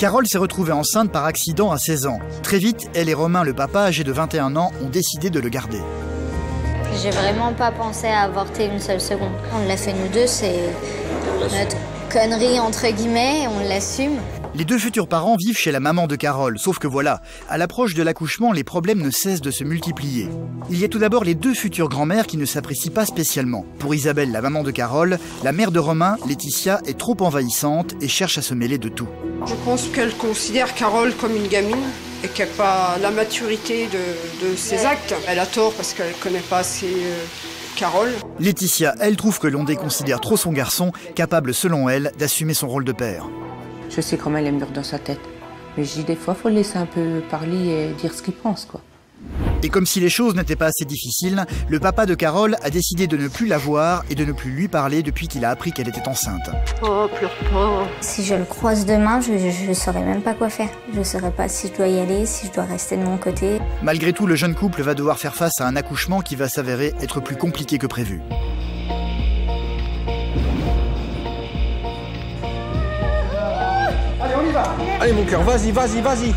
Carole s'est retrouvée enceinte par accident à 16 ans. Très vite, elle et Romain, le papa, âgé de 21 ans, ont décidé de le garder. J'ai vraiment pas pensé à avorter une seule seconde. On l'a fait nous deux, c'est notre connerie entre guillemets, on l'assume. Les deux futurs parents vivent chez la maman de Carole, sauf que voilà, à l'approche de l'accouchement, les problèmes ne cessent de se multiplier. Il y a tout d'abord les deux futures grand-mères qui ne s'apprécient pas spécialement. Pour Isabelle, la maman de Carole, la mère de Romain, Laetitia, est trop envahissante et cherche à se mêler de tout. Je pense qu'elle considère Carole comme une gamine et qu'elle n'a pas la maturité de ses actes. Elle a tort parce qu'elle ne connaît pas assez Carole. Laetitia, elle, trouve que l'on déconsidère trop son garçon, capable selon elle d'assumer son rôle de père. Je sais comment elle est mûre dans sa tête. Mais je dis des fois, il faut le laisser un peu parler et dire ce qu'il pense, quoi. Et comme si les choses n'étaient pas assez difficiles, le papa de Carole a décidé de ne plus la voir et de ne plus lui parler depuis qu'il a appris qu'elle était enceinte. Oh, pleure pas. Si je le croise demain, je saurais même pas quoi faire. Je saurais pas si je dois y aller, si je dois rester de mon côté. Malgré tout, le jeune couple va devoir faire face à un accouchement qui va s'avérer être plus compliqué que prévu. Allez, on y va. Allez mon cœur, vas-y, vas-y, vas-y.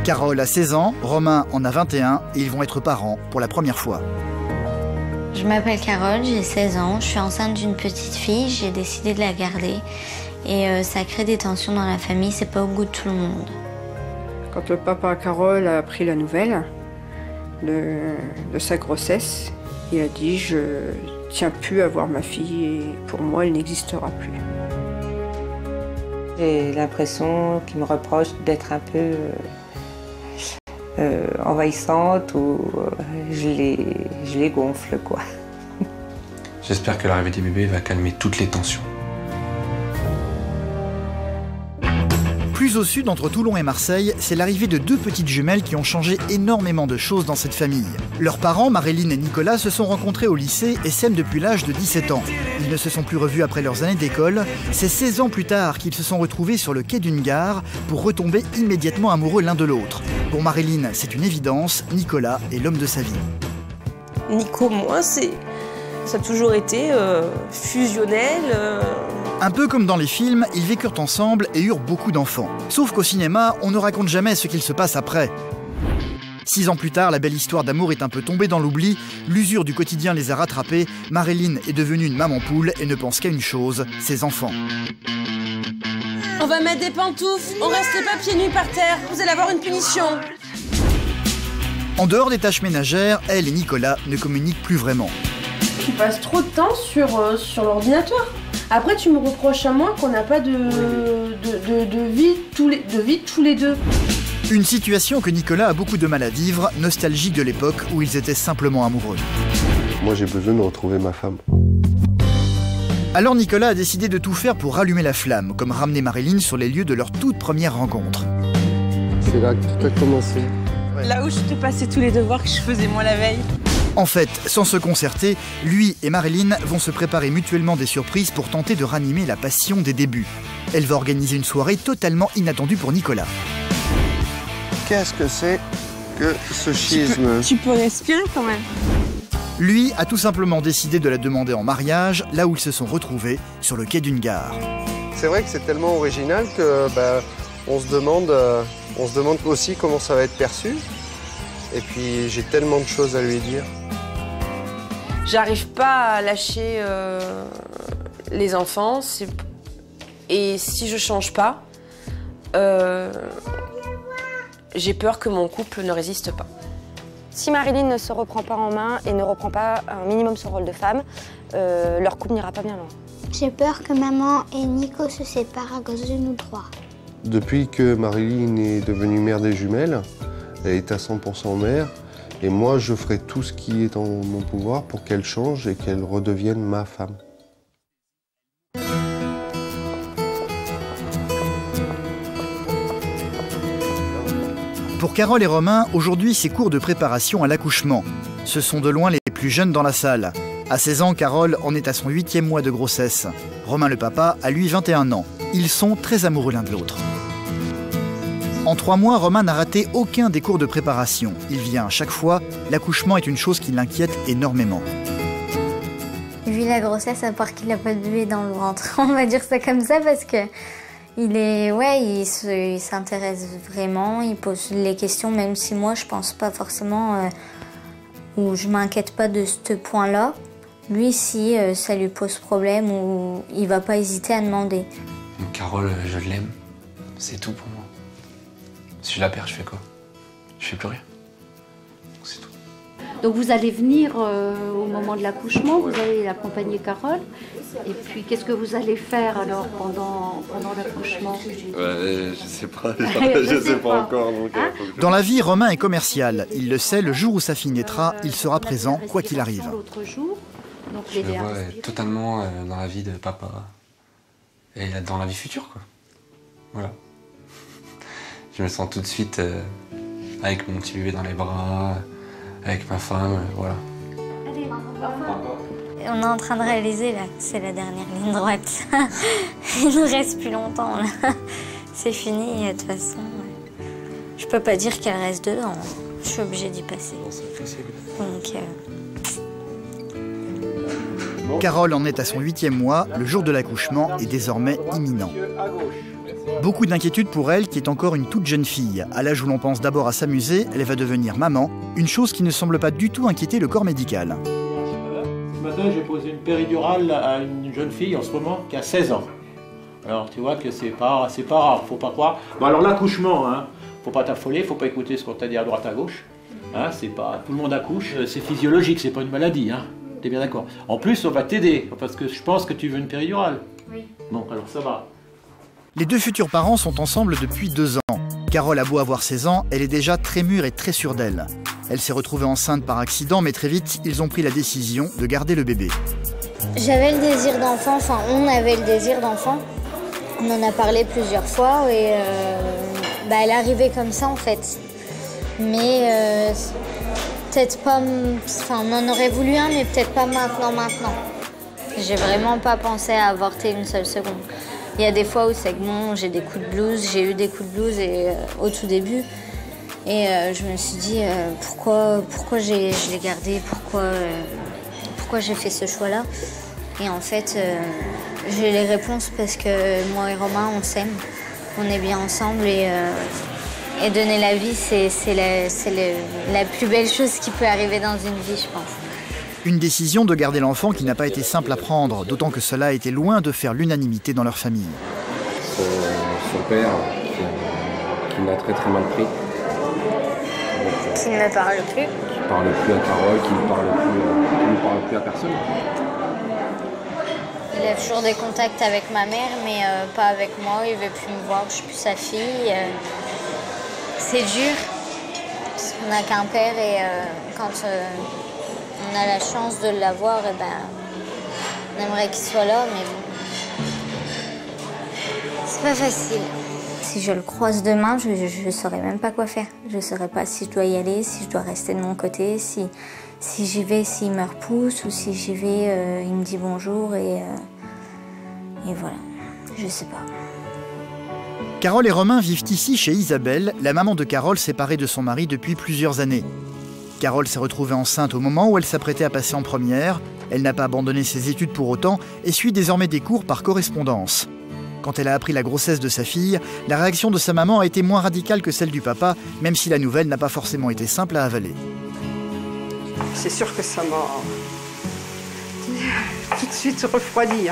Carole a 16 ans, Romain en a 21 et ils vont être parents pour la première fois. Je m'appelle Carole, j'ai 16 ans, je suis enceinte d'une petite fille, j'ai décidé de la garder. Et ça crée des tensions dans la famille, c'est pas au goût de tout le monde. Quand le papa Carole a appris la nouvelle de sa grossesse, il a dit « Je tiens plus à voir ma fille et pour moi, elle n'existera plus ». J'ai l'impression qu'il me reproche d'être un peu envahissante ou je les gonfle, quoi. J'espère que l'arrivée des bébés va calmer toutes les tensions. Plus au sud, entre Toulon et Marseille, c'est l'arrivée de deux petites jumelles qui ont changé énormément de choses dans cette famille. Leurs parents, Marilyn et Nicolas, se sont rencontrés au lycée et s'aiment depuis l'âge de 17 ans. Ils ne se sont plus revus après leurs années d'école. C'est 16 ans plus tard qu'ils se sont retrouvés sur le quai d'une gare pour retomber immédiatement amoureux l'un de l'autre. Pour Marilyn, c'est une évidence, Nicolas est l'homme de sa vie. Nico, moi, ça a toujours été fusionnel. Un peu comme dans les films, ils vécurent ensemble et eurent beaucoup d'enfants. Sauf qu'au cinéma, on ne raconte jamais ce qu'il se passe après. 6 ans plus tard, la belle histoire d'amour est un peu tombée dans l'oubli, l'usure du quotidien les a rattrapés, Marilyn est devenue une maman poule et ne pense qu'à une chose, ses enfants. On va mettre des pantoufles, on reste pas pieds nus par terre, vous allez avoir une punition. En dehors des tâches ménagères, elle et Nicolas ne communiquent plus vraiment. Tu passes trop de temps sur l'ordinateur. Après, tu me reproches à moi qu'on n'a pas de vie tous les deux. Une situation que Nicolas a beaucoup de mal à vivre, nostalgique de l'époque où ils étaient simplement amoureux. Moi, j'ai besoin de retrouver ma femme. Alors Nicolas a décidé de tout faire pour rallumer la flamme, comme ramener Marilyn sur les lieux de leur toute première rencontre. C'est là que tout a commencé. Là où je te passais tous les devoirs que je faisais moi la veille. En fait, sans se concerter, lui et Marilyn vont se préparer mutuellement des surprises pour tenter de ranimer la passion des débuts. Elle va organiser une soirée totalement inattendue pour Nicolas. Qu'est-ce que c'est que ce schisme? Tu peux respirer quand même. Lui a tout simplement décidé de la demander en mariage, là où ils se sont retrouvés, sur le quai d'une gare. C'est vrai que c'est tellement original que on se demande aussi comment ça va être perçu. Et puis j'ai tellement de choses à lui dire. J'arrive pas à lâcher les enfants. Et si je change pas, j'ai peur que mon couple ne résiste pas. Si Marilyn ne se reprend pas en main et ne reprend pas un minimum son rôle de femme, leur couple n'ira pas bien loin. J'ai peur que maman et Nico se séparent à cause de nous trois. Depuis que Marilyn est devenue mère des jumelles, elle est à 100% mère. Et moi, je ferai tout ce qui est en mon pouvoir pour qu'elle change et qu'elle redevienne ma femme. Pour Carole et Romain, aujourd'hui, c'est cours de préparation à l'accouchement. Ce sont de loin les plus jeunes dans la salle. À 16 ans, Carole en est à son 8e mois de grossesse. Romain, le papa, a lui 21 ans. Ils sont très amoureux l'un de l'autre. En 3 mois, Romain n'a raté aucun des cours de préparation. Il vient à chaque fois. L'accouchement est une chose qui l'inquiète énormément. Vu la grossesse, à part qu'il n'a pas de bébé dans le ventre, on va dire ça comme ça parce que Il s'intéresse vraiment, il pose les questions, même si moi je pense pas forcément, ou je m'inquiète pas de ce point-là. Lui, si ça lui pose problème, ou il va pas hésiter à demander. Carole, je l'aime, c'est tout pour moi. Si je la perds, je fais quoi? Je fais plus rien. C'est tout. Donc vous allez venir au moment de l'accouchement, vous allez accompagner Carole. Et puis qu'est-ce que vous allez faire alors pendant l'accouchement? Je sais pas, je sais pas encore. Donc, hein? Dans la vie, Romain est commercial. Il le sait, le jour où sa fille naîtra, il sera présent, quoi qu'il arrive. L'autre jour, donc Je me vois totalement dans la vie de papa. Et dans la vie future, quoi. Voilà. Je me sens tout de suite avec mon petit bébé dans les bras, avec ma femme, voilà. On est en train de réaliser là, c'est la dernière ligne droite. Il ne reste plus longtemps là. C'est fini de toute façon. Je peux pas dire qu'elle reste dedans. Je suis obligée d'y passer. Donc, Carole en est à son 8e mois, le jour de l'accouchement est désormais imminent. Beaucoup d'inquiétude pour elle, qui est encore une toute jeune fille. À l'âge où l'on pense d'abord à s'amuser, elle va devenir maman, une chose qui ne semble pas du tout inquiéter le corps médical. Ce matin, j'ai posé une péridurale à une jeune fille en ce moment qui a 16 ans. Alors tu vois que c'est pas rare, faut pas croire. Bon alors l'accouchement, hein, faut pas t'affoler, faut pas écouter ce qu'on t'a dit à droite à gauche. Hein, c'est pas tout le monde accouche, c'est physiologique, c'est pas une maladie, hein. T'es bien d'accord? En plus, on va t'aider parce que je pense que tu veux une péridurale. Oui. Bon, alors ça va. Les deux futurs parents sont ensemble depuis 2 ans. Carole a beau avoir 16 ans, elle est déjà très mûre et très sûre d'elle. Elle s'est retrouvée enceinte par accident, mais très vite, ils ont pris la décision de garder le bébé. j'avais le désir d'enfant, enfin on avait le désir d'enfant. On en a parlé plusieurs fois et elle arrivait comme ça en fait. Mais peut-être pas, enfin on en aurait voulu un, mais peut-être pas maintenant. J'ai vraiment pas pensé à avorter une seule seconde. Il y a des fois où c'est que bon, j'ai des coups de blues, j'ai eu des coups de blues au tout début. Et je me suis dit pourquoi je l'ai gardé, pourquoi j'ai fait ce choix-là. Et en fait, j'ai les réponses parce que moi et Romain, on s'aime, on est bien ensemble et donner la vie, c'est la plus belle chose qui peut arriver dans une vie, je pense. Une décision de garder l'enfant qui n'a pas été simple à prendre, d'autant que cela était loin de faire l'unanimité dans leur famille. Son père, qui l'a très mal pris. Qui ne me parle plus. Qui ne parle plus à Carole, qui ne parle plus à personne. Il a toujours des contacts avec ma mère, mais pas avec moi. Il ne veut plus me voir, je ne suis plus sa fille. C'est dur, parce qu'on n'a qu'un père et quand on a la chance de l'avoir, on aimerait qu'il soit là, mais bon, c'est pas facile. Si je le croise demain, je ne saurais même pas quoi faire. Je ne saurais pas si je dois y aller, si je dois rester de mon côté, si j'y vais, s'il me repousse, ou si j'y vais, il me dit bonjour et voilà, je sais pas. Carole et Romain vivent ici chez Isabelle, la maman de Carole séparée de son mari depuis plusieurs années. Carole s'est retrouvée enceinte au moment où elle s'apprêtait à passer en première. Elle n'a pas abandonné ses études pour autant et suit désormais des cours par correspondance. Quand elle a appris la grossesse de sa fille, la réaction de sa maman a été moins radicale que celle du papa, même si la nouvelle n'a pas forcément été simple à avaler. C'est sûr que ça m'a tout de suite refroidi.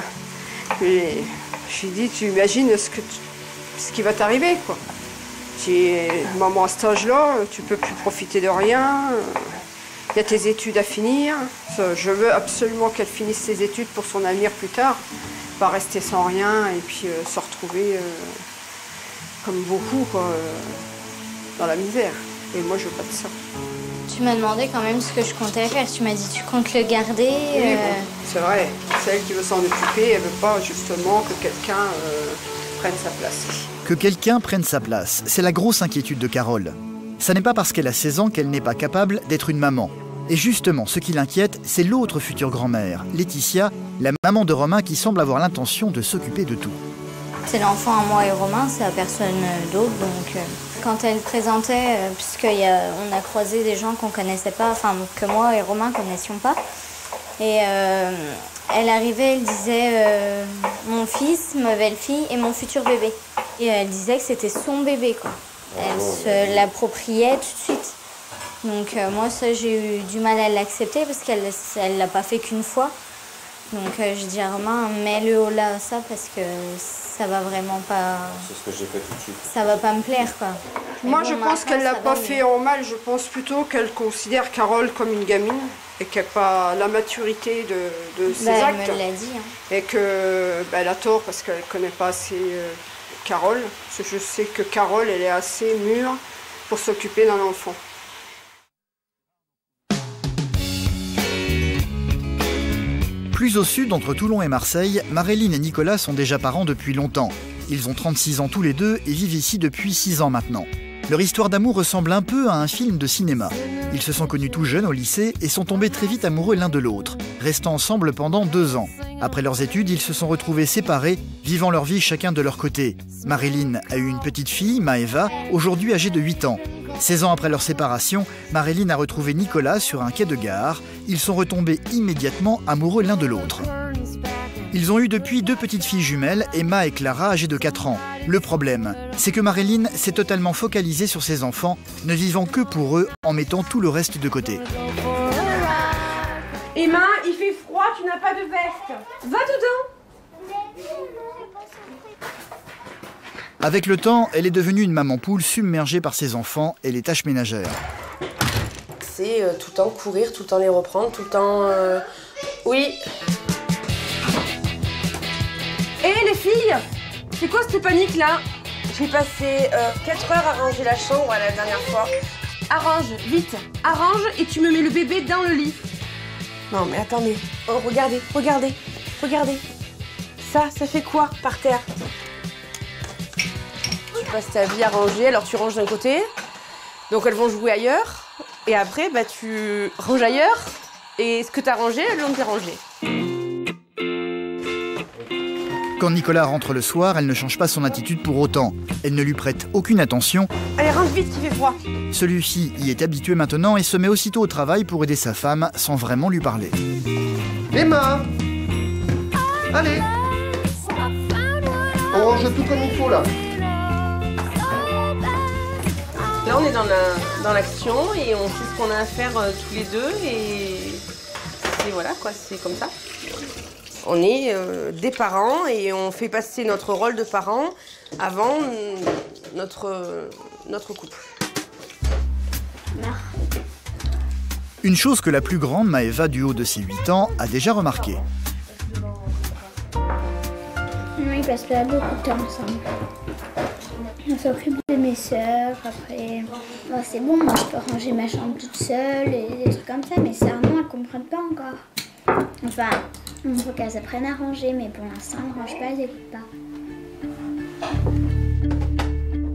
Et j'ai dit, tu imagines ce qui va t'arriver, quoi. Tu es maman à cet âge-là, tu peux plus profiter de rien. Il y a tes études à finir. Je veux absolument qu'elle finisse ses études pour son avenir plus tard. Pas rester sans rien et puis se retrouver comme beaucoup quoi, dans la misère. Et moi, je veux pas de ça. Tu m'as demandé quand même ce que je comptais faire. Tu m'as dit tu comptes le garder. Oui, bon, c'est vrai. C'est elle qui veut s'en occuper. Elle veut pas justement que quelqu'un prenne sa place. Que quelqu'un prenne sa place, c'est la grosse inquiétude de Carole. Ça n'est pas parce qu'elle a 16 ans qu'elle n'est pas capable d'être une maman. Et justement, ce qui l'inquiète, c'est l'autre future grand-mère, Laetitia, la maman de Romain qui semble avoir l'intention de s'occuper de tout. C'est l'enfant à moi et Romain, c'est à personne d'autre. Donc, quand elle présentait, puisqu'on a croisé des gens qu'on connaissait pas, enfin que moi et Romain connaissions pas, et Elle arrivait, elle disait mon fils, ma belle-fille et mon futur bébé. Et elle disait que c'était son bébé, quoi. Elle se l'appropriait tout de suite. Donc moi, ça, j'ai eu du mal à l'accepter parce qu'elle ne l'a pas fait qu'une fois. Donc je dis à Romain, mets le haut là, ça, parce que ça va vraiment pas... C'est ce que j'ai fait tout de suite. Ça va pas me plaire, quoi. Moi, je pense qu'elle l'a pas fait en mal. Je pense plutôt qu'elle considère Carole comme une gamine et qu'elle n'a pas la maturité de ses actes. Elle me l'a dit. Hein. Et qu'elle a tort parce qu'elle ne connaît pas assez Carole. Parce que je sais que Carole, elle est assez mûre pour s'occuper d'un enfant. Plus au sud, entre Toulon et Marseille, Marilyn et Nicolas sont déjà parents depuis longtemps. Ils ont 36 ans tous les deux et vivent ici depuis 6 ans maintenant. Leur histoire d'amour ressemble un peu à un film de cinéma. Ils se sont connus tout jeunes au lycée et sont tombés très vite amoureux l'un de l'autre, restant ensemble pendant 2 ans. Après leurs études, ils se sont retrouvés séparés, vivant leur vie chacun de leur côté. Marilyn a eu une petite fille, Maëva, aujourd'hui âgée de 8 ans. 16 ans après leur séparation, Marilyn a retrouvé Nicolas sur un quai de gare. Ils sont retombés immédiatement amoureux l'un de l'autre. Ils ont eu depuis 2 petites filles jumelles, Emma et Clara, âgées de 4 ans. Le problème, c'est que Marilyn s'est totalement focalisée sur ses enfants, ne vivant que pour eux, en mettant tout le reste de côté. Emma, il fait froid, tu n'as pas de veste. Va dedans. Avec le temps, elle est devenue une maman poule submergée par ses enfants et les tâches ménagères. C'est tout le temps courir, tout le temps les reprendre, tout le temps... Oui. Hé les filles, c'est quoi cette panique là? J'ai passé 4 heures à ranger la chambre la dernière fois. Arrange, vite, arrange et tu me mets le bébé dans le lit. Non mais attendez, oh, regardez, regardez, regardez. Ça fait quoi par terre? Tu passes ta vie à ranger, alors tu ranges d'un côté, donc elles vont jouer ailleurs, et après bah, tu ranges ailleurs, et ce que tu as rangé, elles vont te ranger. Quand Nicolas rentre le soir, elle ne change pas son attitude pour autant. Elle ne lui prête aucune attention. Allez, rentre vite, il fait froid. Celui-ci y est habitué maintenant et se met aussitôt au travail pour aider sa femme sans vraiment lui parler. Emma! Allez! On range tout comme il faut là. Là, on est dans l'action et on sait ce qu'on a à faire tous les deux et voilà quoi, c'est comme ça. On est des parents et on fait passer notre rôle de parents avant notre couple. Une chose que la plus grande, Maëva, du haut de ses 8 ans, a déjà remarqué. Ils passent pas beaucoup de temps ensemble. On s'occupe de mes sœurs, après... Bon, c'est bon, moi je peux ranger ma chambre toute seule et des trucs comme ça, mais ça, non, elles comprennent pas encore. Enfin, il faut qu'elles apprennent à ranger, mais pour l'instant, elles ne rangent pas, elles n'écoutent pas.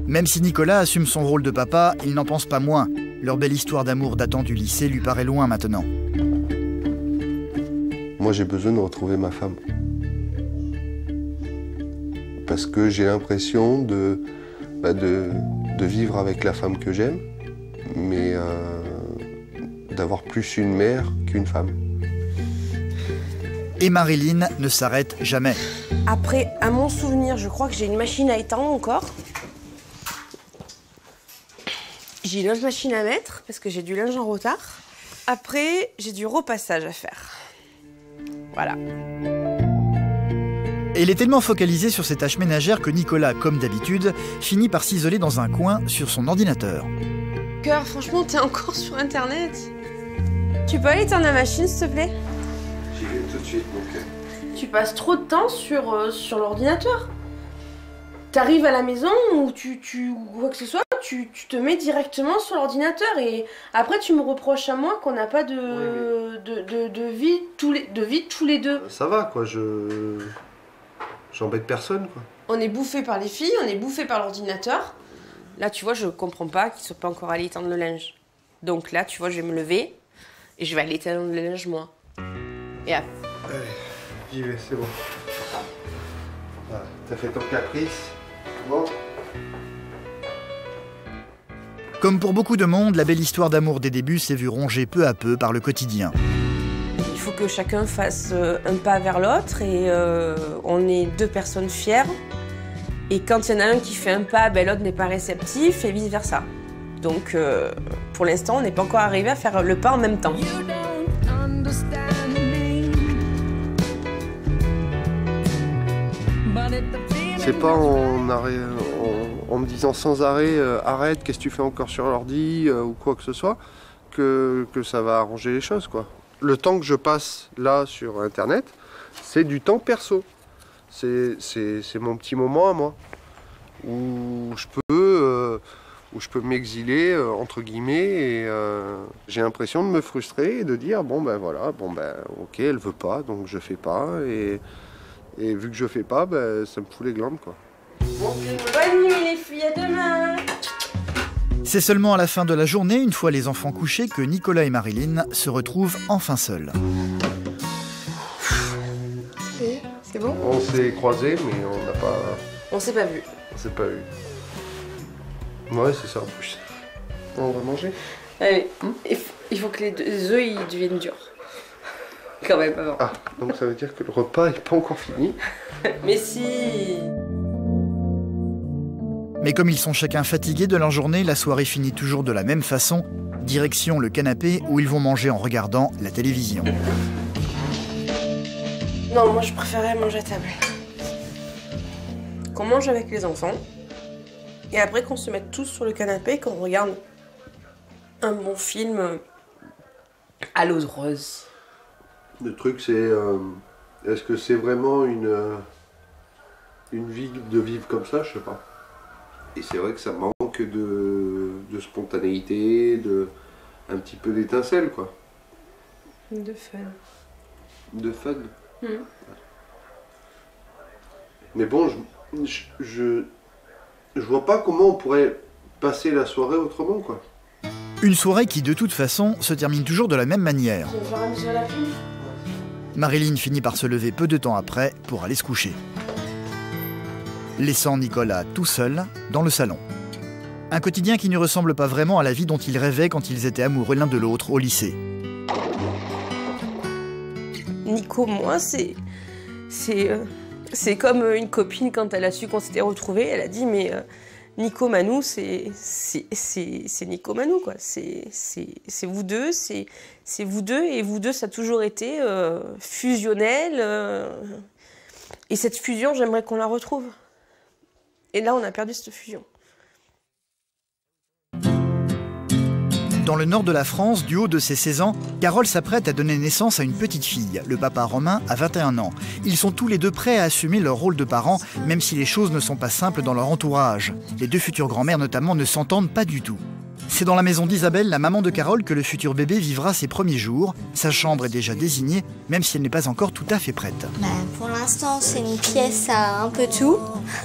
Même si Nicolas assume son rôle de papa, il n'en pense pas moins. Leur belle histoire d'amour datant du lycée lui paraît loin maintenant. Moi, j'ai besoin de retrouver ma femme. Parce que j'ai l'impression de vivre avec la femme que j'aime, mais d'avoir plus une mère qu'une femme. Et Marilyn ne s'arrête jamais. Après, à mon souvenir, je crois que j'ai une machine à étendre encore. J'ai une autre machine à mettre, parce que j'ai du linge en retard. Après, j'ai du repassage à faire. Voilà. Elle est tellement focalisée sur ses tâches ménagères que Nicolas, comme d'habitude, finit par s'isoler dans un coin sur son ordinateur. Cœur, franchement, t'es encore sur Internet. Tu peux aller éteindre la machine, s'il te plaît? J'y vais tout de suite, donc. Tu passes trop de temps sur l'ordinateur. T'arrives à la maison ou quoi que ce soit, tu te mets directement sur l'ordinateur et après tu me reproches à moi qu'on n'a pas de vie tous les deux. Ça va, quoi, j'embête personne, quoi. On est bouffé par les filles, on est bouffé par l'ordinateur. Là, tu vois, je comprends pas qu'ils soient pas encore allés étendre le linge. Donc là, tu vois, je vais me lever et je vais aller étendre le linge, moi. Et après... Allez, j'y vais, c'est bon. Voilà, t'as fait ton caprice. Bon. Comme pour beaucoup de monde, la belle histoire d'amour des débuts s'est vue rongée peu à peu par le quotidien. Il faut que chacun fasse un pas vers l'autre et on est deux personnes fières. Et quand il y en a un qui fait un pas, ben, l'autre n'est pas réceptif et vice-versa. Donc pour l'instant, on n'est pas encore arrivé à faire le pas en même temps. C'est pas en me disant sans arrêt arrête, qu'est-ce que tu fais encore sur l'ordi ou quoi que ce soit que ça va arranger les choses, quoi. Le temps que je passe là sur internet, c'est du temps perso. C'est mon petit moment à moi où je peux m'exiler entre guillemets et j'ai l'impression de me frustrer et de dire bon ben voilà, bon ben ok, elle veut pas donc je fais pas et vu que je fais pas, ben, ça me fout les glandes, quoi. Bonne nuit les filles, à demain. C'est seulement à la fin de la journée, une fois les enfants couchés, que Nicolas et Marilyn se retrouvent enfin seuls. C'est bon? On s'est croisés, mais on n'a pas... On s'est pas vu. On s'est pas vu. Ouais, c'est ça en plus. On va manger. Allez, il faut que les œufs ils deviennent durs. Quand même avant. Ah, donc ça veut dire que le repas n'est pas encore fini. Mais si. Mais comme ils sont chacun fatigués de leur journée, la soirée finit toujours de la même façon. Direction le canapé où ils vont manger en regardant la télévision. Non, moi je préférais manger à table. Qu'on mange avec les enfants. Et après qu'on se mette tous sur le canapé, qu'on regarde un bon film à l'eau de rose. Le truc, c'est est-ce que c'est vraiment une vie de vivre comme ça? Je sais pas. Et c'est vrai que ça manque de spontanéité, un petit peu d'étincelle, quoi. De fun. De fun. Mais bon, je vois pas comment on pourrait passer la soirée autrement, quoi. Une soirée qui, de toute façon, se termine toujours de la même manière. Tu veux faire un sur la pluie? Marilyn finit par se lever peu de temps après pour aller se coucher, laissant Nicolas tout seul dans le salon. Un quotidien qui ne ressemble pas vraiment à la vie dont ils rêvaient quand ils étaient amoureux l'un de l'autre au lycée. Nico, moi, c'est comme une copine quand elle a su qu'on s'était retrouvés. Elle a dit mais Nico Manou, c'est Nico Manou, quoi. C'est vous deux, c'est vous deux, et vous deux, ça a toujours été fusionnel. Et cette fusion, j'aimerais qu'on la retrouve. Et là, on a perdu cette fusion. Dans le nord de la France, du haut de ses 16 ans, Carole s'apprête à donner naissance à une petite fille. Le papa Romain a 21 ans. Ils sont tous les deux prêts à assumer leur rôle de parents, même si les choses ne sont pas simples dans leur entourage. Les deux futures grand-mères notamment ne s'entendent pas du tout. C'est dans la maison d'Isabelle, la maman de Carole, que le futur bébé vivra ses premiers jours. Sa chambre est déjà désignée, même si elle n'est pas encore tout à fait prête. Pour l'instant, c'est une pièce à un peu tout.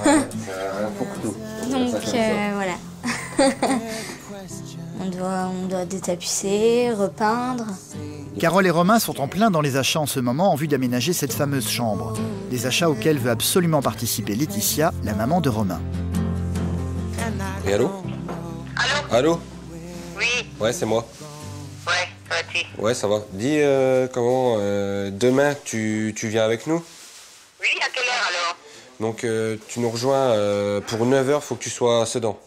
Pour tout. Donc voilà. On doit détapisser, repeindre. Carole et Romain sont en plein dans les achats en ce moment en vue d'aménager cette fameuse chambre. Des achats auxquels veut absolument participer Laetitia, la maman de Romain. Et allô? Allô? Oui. Ouais, c'est moi. Ouais, ça va-tu? Ouais, ça va. Dis, comment, demain, tu viens avec nous? Oui, à quelle heure alors? Donc, tu nous rejoins pour 9h, faut que tu sois à Sedan.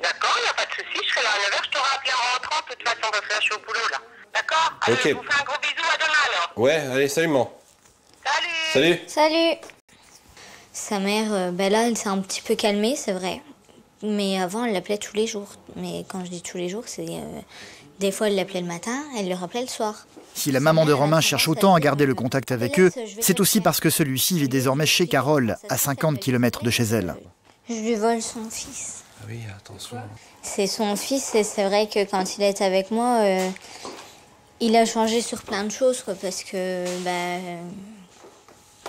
D'accord, il n'y a pas de souci, je serai là à 9h, je t'aurai appelé en rentrant, de toute façon, parce que là, je suis au boulot, là. D'accord? Allez, Ok. je vous fais un gros bisou, à demain alors. Ouais, allez, salut, maman. Salut. Salut. Sa mère, là, elle s'est un petit peu calmée, c'est vrai. Mais avant, elle l'appelait tous les jours. Mais quand je dis tous les jours, c'est... des fois, elle l'appelait le matin, elle le rappelait le soir. Si la maman de Romain cherche autant à garder le contact avec eux, c'est aussi parce que celui-ci vit désormais chez Carole, à 50 km de chez elle. Je lui vole son fils. Ah oui, attention. C'est son fils et c'est vrai que quand il est avec moi, il a changé sur plein de choses, quoi, parce que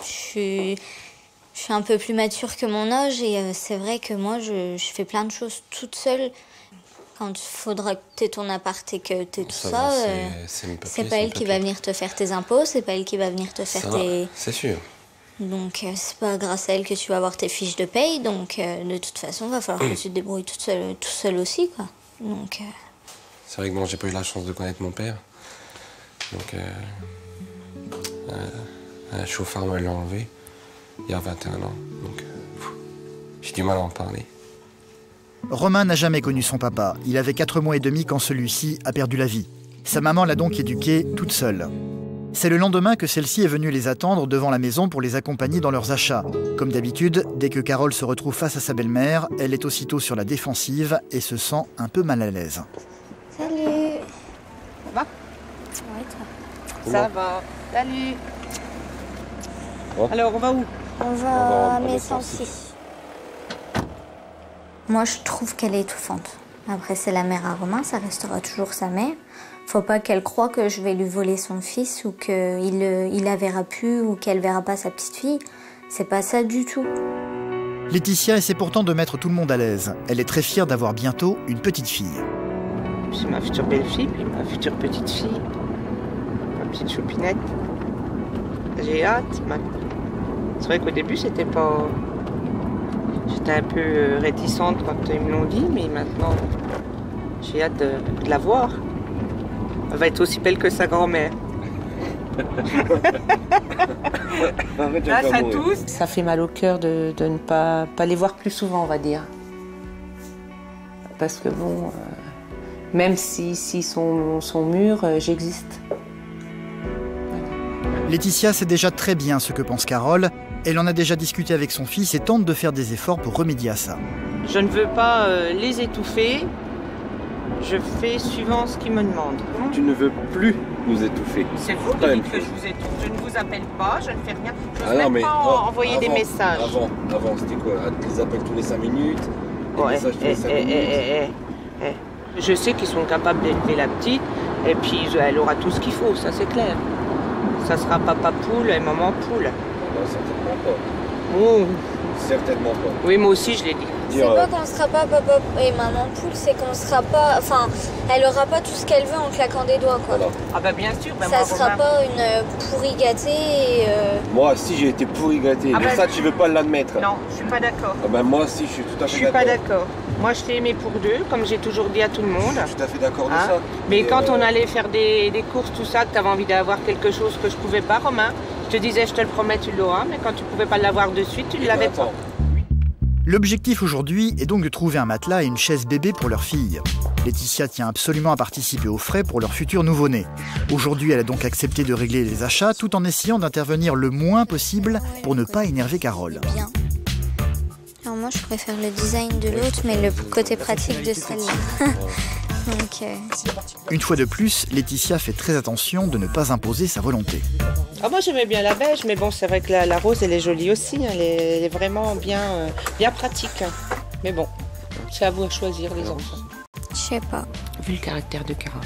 je suis un peu plus mature que mon âge et c'est vrai que moi, je fais plein de choses toute seule. Quand il faudra que tu aies ton appart et que tu aies tout ça, c'est pas elle qui va venir te faire tes impôts, c'est pas elle qui va venir te faire tes... C'est sûr. Donc c'est pas grâce à elle que tu vas avoir tes fiches de paye, donc de toute façon, il va falloir que tu te débrouilles tout seul aussi, quoi. Donc... C'est vrai que moi, j'ai pas eu la chance de connaître mon père. Donc, Un chauffeur me l'a enlevé il y a 21 ans. Donc j'ai du mal à en parler. Romain n'a jamais connu son papa. Il avait 4 mois et demi quand celui-ci a perdu la vie. Sa maman l'a donc éduqué toute seule. C'est le lendemain que celle-ci est venue les attendre devant la maison pour les accompagner dans leurs achats. Comme d'habitude, dès que Carole se retrouve face à sa belle-mère, elle est aussitôt sur la défensive et se sent un peu mal à l'aise. Salut. Ça va? Ouais, toi. Ça va. Salut. Oh. Alors, on va où? On va à Messancy. Moi, je trouve qu'elle est étouffante. Après, c'est la mère à Romain, ça restera toujours sa mère. Faut pas qu'elle croie que je vais lui voler son fils ou qu'il la verra plus ou qu'elle verra pas sa petite fille. C'est pas ça du tout. Laetitia essaie pourtant de mettre tout le monde à l'aise. Elle est très fière d'avoir bientôt une petite fille. C'est ma future belle-fille, puis ma future petite fille. Ma petite choupinette. J'ai hâte. C'est vrai qu'au début, c'était pas... J'étais un peu réticente quand ils me l'ont dit, mais maintenant, j'ai hâte de la voir. Elle va être aussi belle que sa grand-mère. Là, ça tousse. Ça fait mal au cœur de ne pas les voir plus souvent, on va dire. Parce que bon, même s'ils sont mûrs, j'existe. Laetitia sait déjà très bien ce que pense Carole. Elle en a déjà discuté avec son fils et tente de faire des efforts pour remédier à ça. Je ne veux pas les étouffer. Je fais suivant ce qu'ils me demandent. Tu ne veux plus nous étouffer. C'est vous qui dites que je vous étouffe. Je ne vous appelle pas, je ne fais rien. Je ne même pas envoyer des messages. Avant c'était quoi? Des appels tous les 5 minutes, des messages tous les 5 minutes. Je sais qu'ils sont capables d'élever la petite, et puis elle aura tout ce qu'il faut, ça c'est clair. Ça sera papa poule et maman poule. Non, certainement pas. Oh. Certainement pas. Oui, moi aussi je l'ai dit. C'est pas qu'on sera pas papa et maman poule, c'est qu'on sera pas... Enfin, elle aura pas tout ce qu'elle veut en claquant des doigts, quoi. Voilà. Ah bah bien sûr. Bah ça sera pas une pourri gâtée et... Moi, si j'ai été pourri gâté, mais ça tu veux pas l'admettre. Non, je suis pas d'accord. Ah bah moi aussi, je suis tout à fait d'accord. Je suis pas d'accord. Moi, je t'ai aimé pour deux, comme j'ai toujours dit à tout le monde. Je suis tout à fait d'accord de ça. Mais quand on allait faire des courses, tout ça, que tu avais envie d'avoir quelque chose que je pouvais pas, Romain, je te disais, je te le promets, tu l'auras, mais quand tu pouvais pas l'avoir de suite, tu ne l'avais pas. L'objectif aujourd'hui est donc de trouver un matelas et une chaise bébé pour leur fille. Laetitia tient absolument à participer aux frais pour leur futur nouveau-né. Aujourd'hui, elle a donc accepté de régler les achats tout en essayant d'intervenir le moins possible pour ne pas énerver Carole. Bien. Alors moi, je préfère le design de l'autre, mais le côté pratique de celle-là. Donc, Une fois de plus, Laetitia fait très attention de ne pas imposer sa volonté. Ah, moi j'aimais bien la beige, mais bon, c'est vrai que la rose elle est jolie aussi, hein, elle est vraiment bien pratique. Hein. Mais bon, c'est à vous à choisir les enfants. Je sais pas. Vu le caractère de Carole,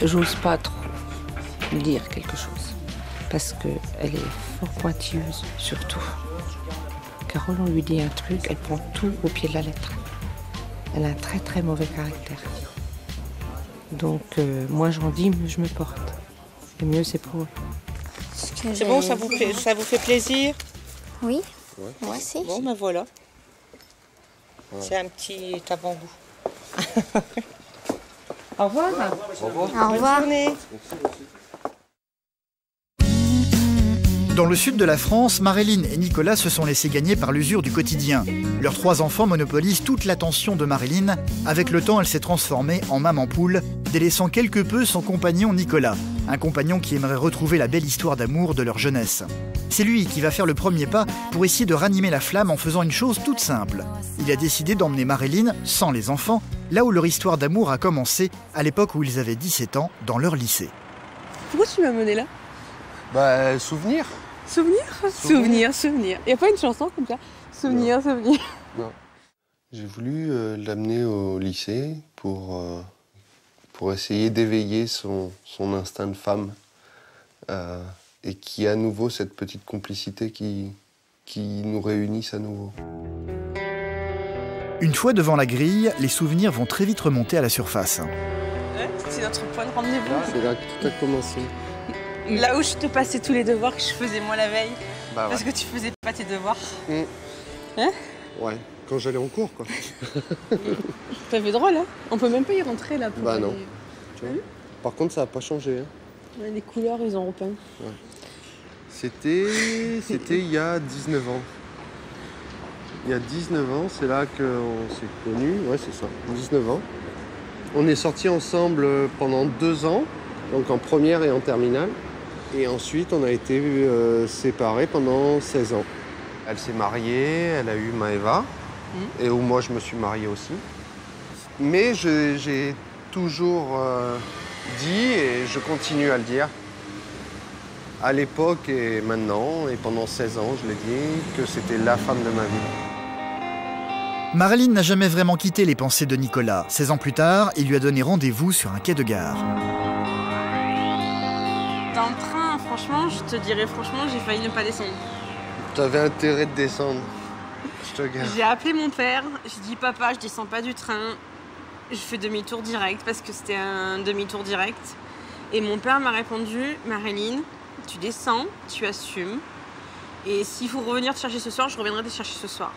j'ose pas trop lui dire quelque chose. Parce qu'elle est fort pointilleuse, surtout. Carole, on lui dit un truc, elle prend tout au pied de la lettre. Elle a un très très mauvais caractère. Donc moi j'en dis, je me porte. Le mieux c'est pour eux. C'est bon, ça vous fait plaisir? Oui, moi aussi. Bon, ben voilà. Ouais. C'est un petit avant-goût. Au revoir. Au revoir. Au revoir. Bonne journée. Dans le sud de la France, Maréline et Nicolas se sont laissés gagner par l'usure du quotidien. Leurs 3 enfants monopolisent toute l'attention de Maréline. Avec le temps, elle s'est transformée en maman poule, délaissant quelque peu son compagnon Nicolas. Un compagnon qui aimerait retrouver la belle histoire d'amour de leur jeunesse. C'est lui qui va faire le premier pas pour essayer de ranimer la flamme en faisant une chose toute simple. Il a décidé d'emmener Maréline, sans les enfants, là où leur histoire d'amour a commencé, à l'époque où ils avaient 17 ans, dans leur lycée. Pourquoi tu m'as mené là? Bah, souvenir. Souvenir. Y a pas une chanson comme ça? Souvenir. Non. J'ai voulu l'amener au lycée pour essayer d'éveiller son instinct de femme et qu'il y ait à nouveau cette petite complicité qui nous réunisse à nouveau. Une fois devant la grille, les souvenirs vont très vite remonter à la surface. Ouais, c'est notre point de rendez-vous. C'est là que tout a commencé. Là où je te passais tous les devoirs que je faisais moi la veille. Bah ouais. Parce que tu faisais pas tes devoirs. Hein? Ouais, quand j'allais en cours, quoi. Ça fait drôle, hein? On peut même pas y rentrer, là. Non. Tu vois. Par contre, ça a pas changé, hein. Ouais, les couleurs, ils ont repeint. Ouais. C'était il y a 19 ans. Il y a 19 ans, c'est là qu'on s'est connus. Ouais, c'est ça, 19 ans. On est sortis ensemble pendant 2 ans, donc en première et en terminale. Et ensuite, on a été séparés pendant 16 ans. Elle s'est mariée, elle a eu Maëva, et où moi je me suis marié aussi. Mais j'ai toujours dit, et je continue à le dire, à l'époque et maintenant, et pendant 16 ans, je l'ai dit, que c'était la femme de ma vie. Marilyn n'a jamais vraiment quitté les pensées de Nicolas. 16 ans plus tard, il lui a donné rendez-vous sur un quai de gare. Dans le train, franchement, je te dirais franchement, j'ai failli ne pas descendre. T'avais intérêt de descendre. Je te garde. J'ai appelé mon père, j'ai dit papa, je descends pas du train. Je fais demi-tour direct parce que c'était un demi-tour direct. Et mon père m'a répondu, Marilyn, tu descends, tu assumes. Et s'il faut revenir te chercher ce soir, je reviendrai te chercher ce soir.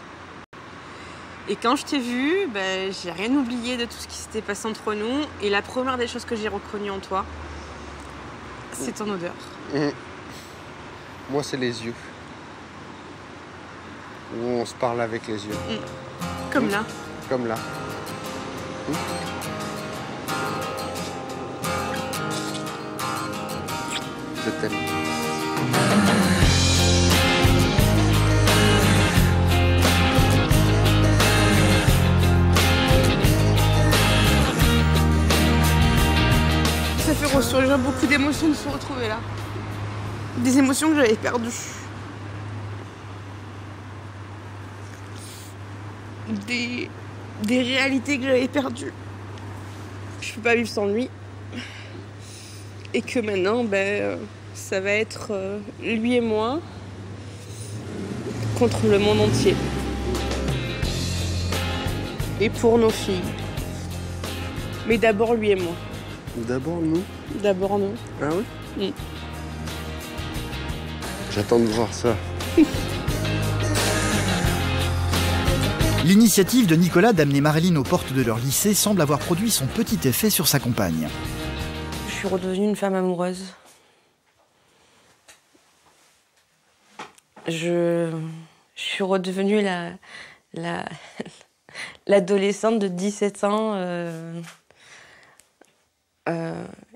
Et quand je t'ai vue, ben, j'ai rien oublié de tout ce qui s'était passé entre nous. Et la première des choses que j'ai reconnues en toi, c'est ton odeur. Moi, c'est les yeux. Où on se parle avec les yeux. Comme là. Comme là. Je t'aime. Ça fait ressurgir beaucoup d'émotions de se retrouver là. Des émotions que j'avais perdues. Des réalités que j'avais perdues. Je peux pas vivre sans lui. Et que maintenant, ben, ça va être lui et moi contre le monde entier. Et pour nos filles. Mais d'abord lui et moi. D'abord nous. D'abord nous. Ah oui? J'attends de voir ça. L'initiative de Nicolas d'amener Marilyn aux portes de leur lycée semble avoir produit son petit effet sur sa compagne. Je suis redevenue une femme amoureuse. Je suis redevenue l'adolescente de 17 ans.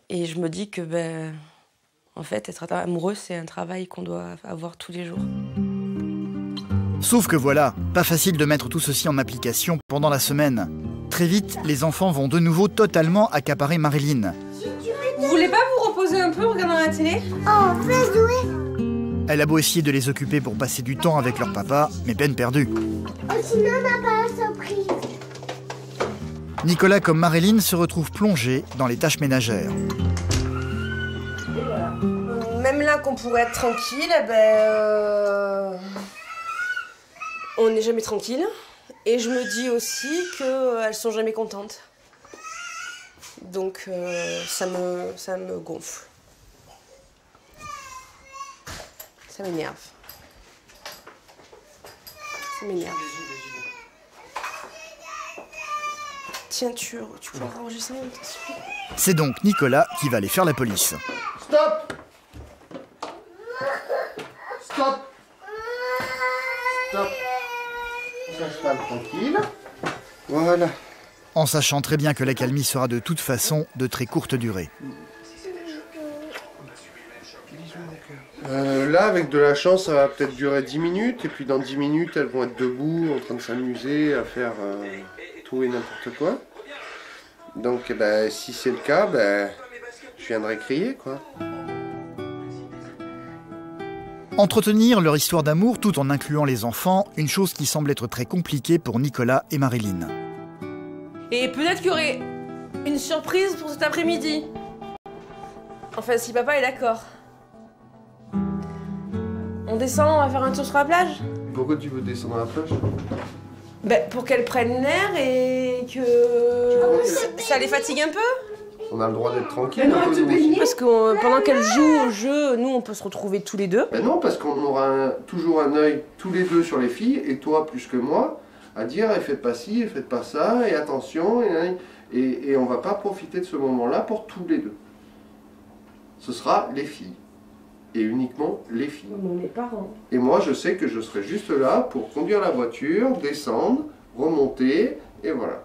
Et je me dis que, ben, en fait, être amoureuse, c'est un travail qu'on doit avoir tous les jours. Sauf que voilà, pas facile de mettre tout ceci en application pendant la semaine. Très vite, les enfants vont de nouveau totalement accaparer Marilyn. Vous voulez pas vous reposer un peu en regardant la télé? Oh, fais jouer. Elle a beau essayer de les occuper pour passer du temps avec leur papa, mais peine perdue. Oh, sinon on n'a pas la surprise. Nicolas comme Marilyn se retrouvent plongés dans les tâches ménagères. Même là qu'on pourrait être tranquille, ben, on n'est jamais tranquille. Et je me dis aussi qu'elles sont jamais contentes. Donc ça me gonfle. Ça m'énerve. Ça m'énerve. Tiens, tu pourras ranger ça en même temps, s'il te plaît. C'est donc Nicolas qui va aller faire la police. Stop! Stop! Stop! On s'installe tranquille. Voilà. En sachant très bien que l'accalmie sera de toute façon de très courte durée. Là, avec de la chance, ça va peut-être durer 10 minutes. Et puis dans 10 minutes, elles vont être debout, en train de s'amuser, à faire tout et n'importe quoi. Donc, ben, si c'est le cas, ben, je viendrai crier, quoi. Entretenir leur histoire d'amour tout en incluant les enfants, une chose qui semble être très compliquée pour Nicolas et Marilyn. Et peut-être qu'il y aurait une surprise pour cet après-midi. Enfin, si papa est d'accord. On descend, on va faire un tour sur la plage? Pourquoi tu veux descendre à la plage? Ben, pour qu'elle prenne l'air et que ça les fatigue un peu. On a le droit d'être tranquille. Parce que pendant qu'elle joue au jeu, nous on peut se retrouver tous les deux. Ben non, parce qu'on aura toujours un œil tous les deux sur les filles, et toi plus que moi, à dire faites pas ci, faites pas ça, et attention, et on va pas profiter de ce moment-là pour tous les deux. Ce sera les filles. et uniquement les filles. Mes parents. Et moi, je sais que je serai juste là pour conduire la voiture, descendre, remonter, et voilà.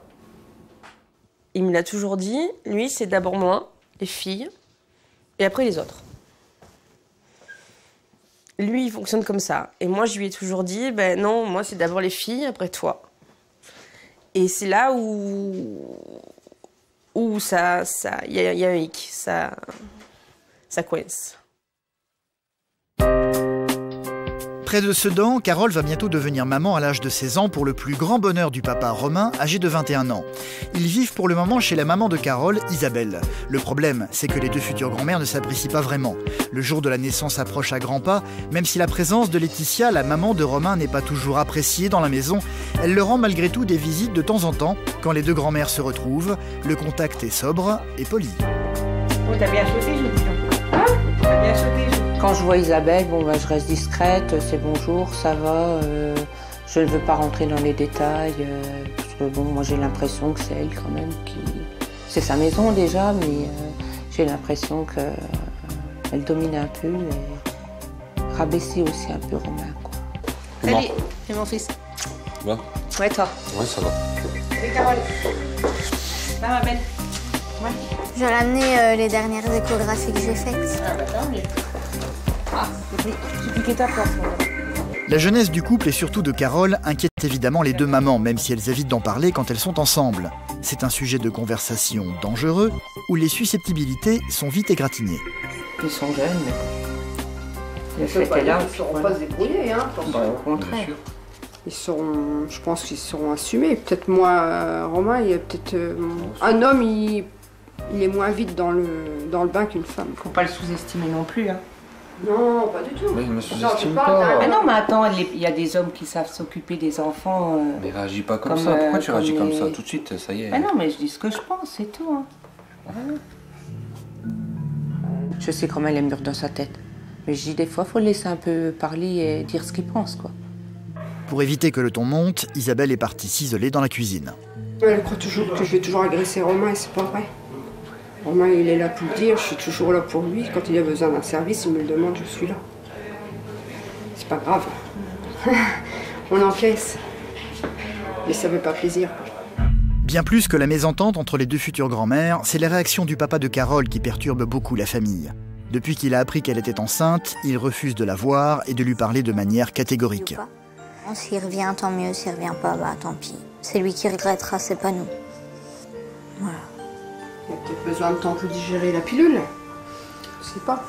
Il me l'a toujours dit, lui, c'est d'abord moi, les filles, et après les autres. Lui, il fonctionne comme ça. Et moi, je lui ai toujours dit, ben non, moi, c'est d'abord les filles, après toi. Et c'est là où ça, y a un hic, ça coince. Près de Sedan, Carole va bientôt devenir maman à l'âge de 16 ans pour le plus grand bonheur du papa Romain, âgé de 21 ans. Ils vivent pour le moment chez la maman de Carole, Isabelle. Le problème, c'est que les deux futures grand-mères ne s'apprécient pas vraiment. Le jour de la naissance approche à grands pas, même si la présence de Laetitia, la maman de Romain, n'est pas toujours appréciée dans la maison, elle leur rend malgré tout des visites de temps en temps. Quand les deux grand-mères se retrouvent, le contact est sobre et poli. Oh, t'as bien sauté, je dis. Hein? T'as bien sauté, Quand je vois Isabelle, bon, je reste discrète, c'est bonjour, ça va. Je ne veux pas rentrer dans les détails, parce que bon, moi j'ai l'impression que c'est elle quand même qui... C'est sa maison déjà, mais j'ai l'impression qu'elle domine un peu et rabaisser aussi un peu Romain, quoi. Salut, c'est mon fils. Va. Ouais, toi. Ouais, ça va. Salut, Carole. Ça va, belle. Ouais. Je vais ramener les dernières échographies que j'ai faites. Ah, bah tant mieux. Ah, j'ai piqué ta porte, moi. La jeunesse du couple et surtout de Carole inquiète évidemment les deux mamans, même si elles évitent d'en parler quand elles sont ensemble. C'est un sujet de conversation dangereux où les susceptibilité sont vite égratignées. Ils sont jeunes, mais le fait est là. Ils ne sauront pas se débrouiller, hein. Au contraire. Ils seront, je pense qu'ils seront assumés. Peut-être moi, Romain, il y a peut-être un homme, il est moins vite dans le bain qu'une femme. Faut pas le sous-estimer non plus, hein. Non, pas du tout. Mais il me sous-estime pas. Ah non, mais attends, il y a des hommes qui savent s'occuper des enfants. Mais réagis pas comme ça. Pourquoi tu réagis comme ça tout de suite? Ça y est. Ah non, mais je dis ce que je pense, c'est tout. Hein. Voilà. Je sais comment elle est mûre dans sa tête. Mais je dis des fois, faut le laisser un peu parler et dire ce qu'il pense, quoi. Pour éviter que le ton monte, Isabelle est partie s'isoler dans la cuisine. Elle croit toujours que je vais toujours agresser Romain et c'est pas vrai. Romain, il est là pour le dire, je suis toujours là pour lui. Quand il a besoin d'un service, il me le demande, je suis là. C'est pas grave. On encaisse. Mais ça veut pas plaisir. Bien plus que la mésentente entre les deux futures grand-mères, c'est les réactions du papa de Carole qui perturbent beaucoup la famille. Depuis qu'il a appris qu'elle était enceinte, il refuse de la voir et de lui parler de manière catégorique. S'il revient, tant mieux. S'il revient pas, bah tant pis. C'est lui qui regrettera, c'est pas nous. Voilà. Il a peut-être besoin de temps pour digérer la pilule. Je sais pas.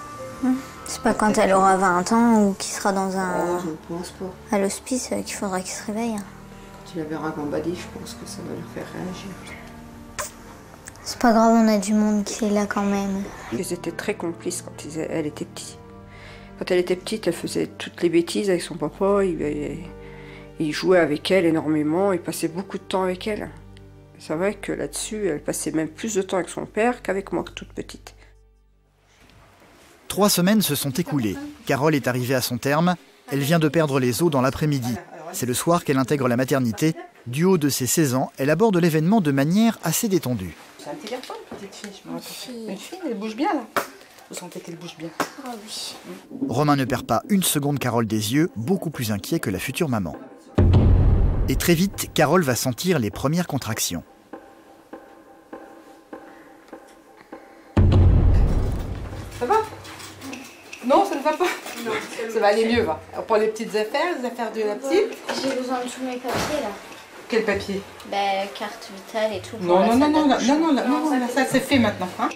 C'est pas quand elle aura 20 ans ou qu'il sera dans un... je ne pense pas. à l'hospice qu'il faudra qu'il se réveille. Quand il la verra gambadie, je pense que ça va le faire réagir. C'est pas grave, on a du monde qui est là quand même. Ils étaient très complices quand elle était petite. Quand elle était petite, elle faisait toutes les bêtises avec son papa. Il jouait avec elle énormément, il passait beaucoup de temps avec elle. C'est vrai que là-dessus, elle passait même plus de temps avec son père qu'avec moi, toute petite. 3 semaines se sont écoulées. Carole est arrivée à son terme. Elle vient de perdre les os dans l'après-midi. C'est le soir qu'elle intègre la maternité. Du haut de ses 16 ans, elle aborde l'événement de manière assez détendue. C'est un petit garçon, une petite fille, je me rappelle. Une fille, elle bouge bien, là. Vous sentez qu'elle bouge bien? Ah oui. Romain ne perd pas une seconde Carole des yeux, beaucoup plus inquiet que la future maman. Et très vite, Carole va sentir les premières contractions. Ça va? Non, ça ne va pas. Non, ça va aller mieux, va. On prend les petites affaires, les affaires de la petite. J'ai besoin de tous mes papiers là. Quel papier? Carte vitale et tout. Non, ça c'est fait maintenant. Hein.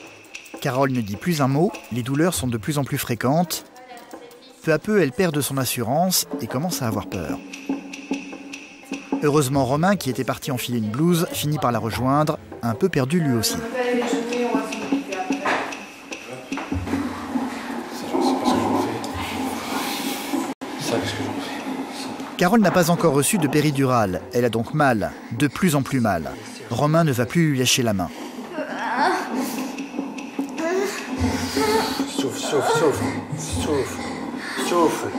Carole ne dit plus un mot, les douleurs sont de plus en plus fréquentes. Peu à peu, elle perd de son assurance et commence à avoir peur. Heureusement, Romain, qui était parti enfiler une blouse, finit par la rejoindre, un peu perdu lui aussi. Carole n'a pas encore reçu de péridurale, elle a donc mal, de plus en plus mal. Romain ne va plus lui lâcher la main. Souffle.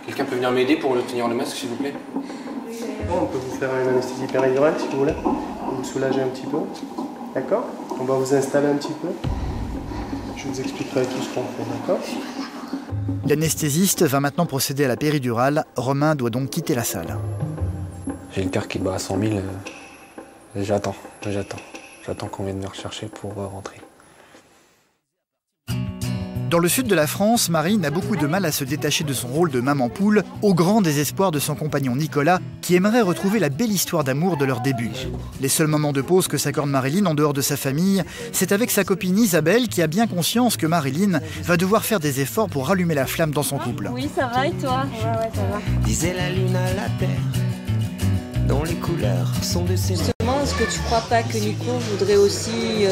Quelqu'un peut venir m'aider pour tenir le masque, s'il vous plaît? On peut vous faire une anesthésie péridurale si vous voulez, pour vous soulager un petit peu. D'accord? On va vous installer un petit peu. Je vous expliquerai tout ce qu'on fait, d'accord? L'anesthésiste va maintenant procéder à la péridurale. Romain doit donc quitter la salle. J'ai le cœur qui bat à 100 000. J'attends qu'on vienne me rechercher pour rentrer. Dans le sud de la France, Marine a beaucoup de mal à se détacher de son rôle de maman poule, au grand désespoir de son compagnon Nicolas, qui aimerait retrouver la belle histoire d'amour de leur début. Les seuls moments de pause que s'accorde Marilyn en dehors de sa famille, c'est avec sa copine Isabelle, qui a bien conscience que Marilyn va devoir faire des efforts pour rallumer la flamme dans son couple. Oui, ça va et toi? Ouais, ça va. Disait la lune à la terre, dont les couleurs sont de ses... Justement, est-ce que tu crois pas que Nico voudrait aussi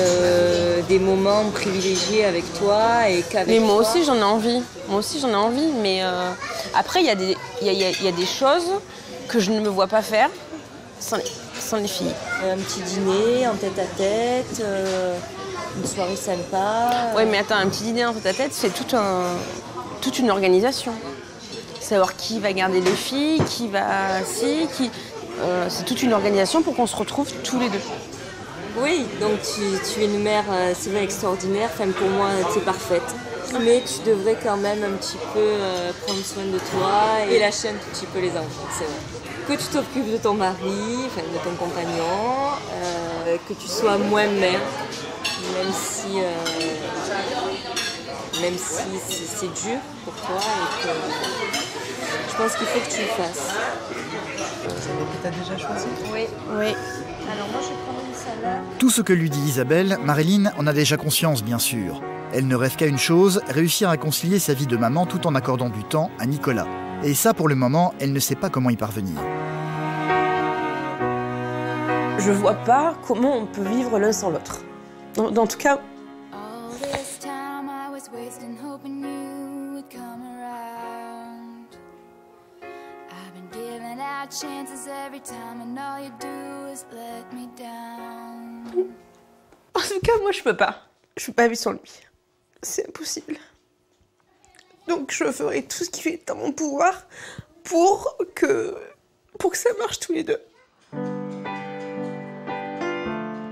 des moments privilégiés avec toi et qu'avec Mais moi toi... aussi j'en ai envie. Moi aussi j'en ai envie, mais après il y a des choses que je ne me vois pas faire sans les filles. Un petit dîner en tête-à-tête, une soirée sympa... Ouais, mais attends, un petit dîner en tête-à-tête, c'est toute une organisation. Savoir qui va garder les filles, qui va... c'est toute une organisation pour qu'on se retrouve tous les deux. Oui, donc tu es une mère, c'est vrai, extraordinaire. Enfin, pour moi, tu es parfaite. Mais tu devrais quand même un petit peu prendre soin de toi et lâcher un tout petit peu les enfants, c'est vrai. Que tu t'occupes de ton mari, enfin de ton compagnon, que tu sois moins mère, même si c'est dur pour toi et que je pense qu'il faut que tu le fasses. Tu as déjà choisi? Oui. Alors moi je vais prendre une salade. Tout ce que lui dit Isabelle, Marilyn en a déjà conscience bien sûr. Elle ne rêve qu'à une chose, réussir à concilier sa vie de maman tout en accordant du temps à Nicolas. Et ça pour le moment, elle ne sait pas comment y parvenir. Je vois pas comment on peut vivre l'un sans l'autre. Dans tout cas... En tout cas, moi, je peux pas. Je peux pas vivre sans lui. C'est impossible. Donc, je ferai tout ce qui est dans mon pouvoir pour que ça marche tous les deux.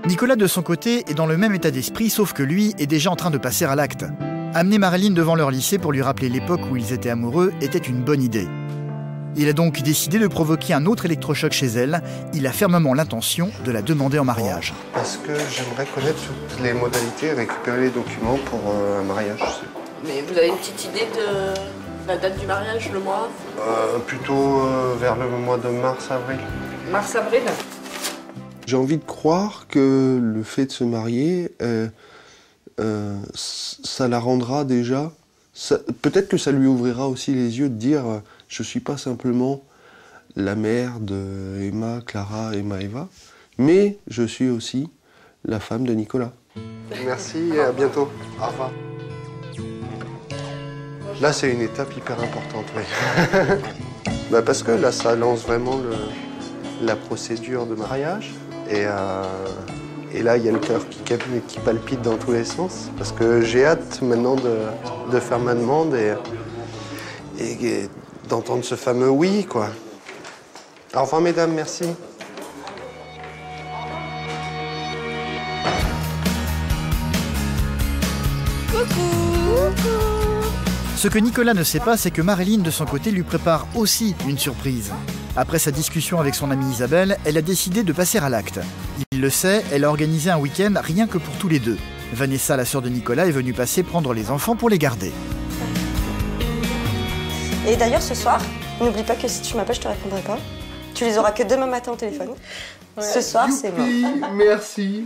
Nicolas, de son côté, est dans le même état d'esprit, sauf que lui est déjà en train de passer à l'acte. Amener Marilyn devant leur lycée pour lui rappeler l'époque où ils étaient amoureux était une bonne idée. Il a donc décidé de provoquer un autre électrochoc chez elle. Il a fermement l'intention de la demander en mariage. Parce que j'aimerais connaître toutes les modalités et récupérer les documents pour un mariage. Mais vous avez une petite idée de la date du mariage, le mois? Plutôt vers le mois de mars-avril. Mars-avril? J'ai envie de croire que le fait de se marier, ça la rendra déjà... Peut-être que ça lui ouvrira aussi les yeux de dire je ne suis pas simplement la mère de Emma, Clara et Maëva, mais je suis aussi la femme de Nicolas. Merci et à bientôt. Au revoir. Là, c'est une étape hyper importante, oui. Parce que là, ça lance vraiment la procédure de mariage. Et là, il y a le cœur qui palpite dans tous les sens. Parce que j'ai hâte maintenant de faire ma demande et d'entendre ce fameux oui, quoi. Au revoir, mesdames, merci. Ce que Nicolas ne sait pas, c'est que Marilyn, de son côté, lui prépare aussi une surprise. Après sa discussion avec son amie Isabelle, elle a décidé de passer à l'acte. Il le sait, elle a organisé un week-end rien que pour tous les deux. Vanessa, la sœur de Nicolas, est venue passer prendre les enfants pour les garder. Et d'ailleurs, ce soir, n'oublie pas que si tu m'appelles, je te répondrai pas. Tu les auras que demain matin au téléphone. Ouais. Ce soir, c'est mort. Merci.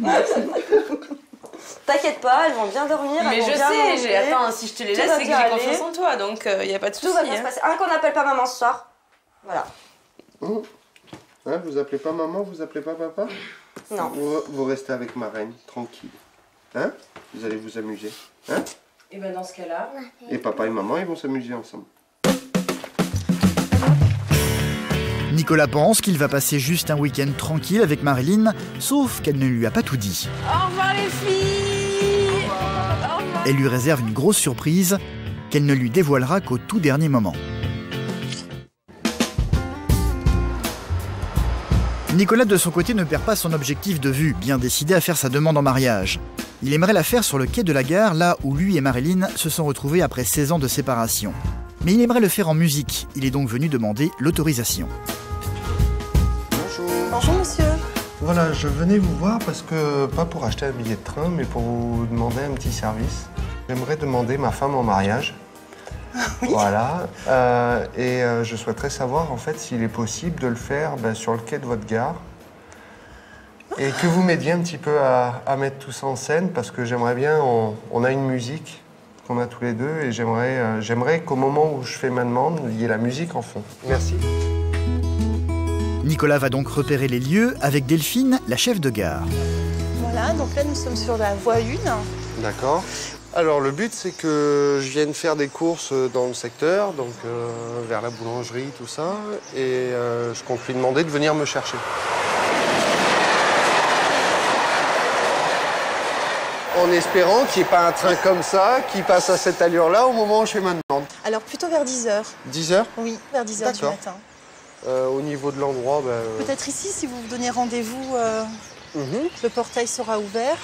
T'inquiète pas, elles vont bien dormir. Mais je sais, attends, si je te les laisse, c'est que j'ai confiance en toi, donc il n'y a pas de souci. Tout va bien se passer. Qu'on n'appelle pas maman ce soir. Voilà. Hein, vous appelez pas maman, vous appelez pas papa? Non. Vous restez avec ma reine, tranquille. Hein? Vous allez vous amuser. Hein? Et ben dans ce cas-là... Et papa et maman, ils vont s'amuser ensemble. Nicolas pense qu'il va passer juste un week-end tranquille avec Marilyn, sauf qu'elle ne lui a pas tout dit. Au revoir les filles! Au revoir. Elle lui réserve une grosse surprise qu'elle ne lui dévoilera qu'au tout dernier moment. Nicolas, de son côté, ne perd pas son objectif de vue, bien décidé à faire sa demande en mariage. Il aimerait la faire sur le quai de la gare, là où lui et Marilyn se sont retrouvés après 16 ans de séparation. Mais il aimerait le faire en musique. Il est donc venu demander l'autorisation. Bonjour. Bonjour monsieur. Voilà, je venais vous voir parce que, pas pour acheter un billet de train, mais pour vous demander un petit service. J'aimerais demander ma femme en mariage. Oui. Voilà. Je souhaiterais savoir en fait s'il est possible de le faire sur le quai de votre gare. Et que vous m'aidiez un petit peu à mettre tout ça en scène parce que j'aimerais bien, on a une musique qu'on a tous les deux et j'aimerais qu'au moment où je fais ma demande, il y ait la musique en fond. Merci. Nicolas va donc repérer les lieux avec Delphine, la chef de gare. Voilà, donc là nous sommes sur la voie 1. D'accord. Alors le but c'est que je vienne faire des courses dans le secteur, donc vers la boulangerie, tout ça, et je compte lui demander de venir me chercher. En espérant qu'il n'y ait pas un train comme ça qui passe à cette allure-là au moment où je fais ma demande. Alors plutôt vers 10h. 10h? Oui, vers 10h du matin. Au niveau de l'endroit, peut-être ici, si vous vous donnez rendez-vous, le portail sera ouvert.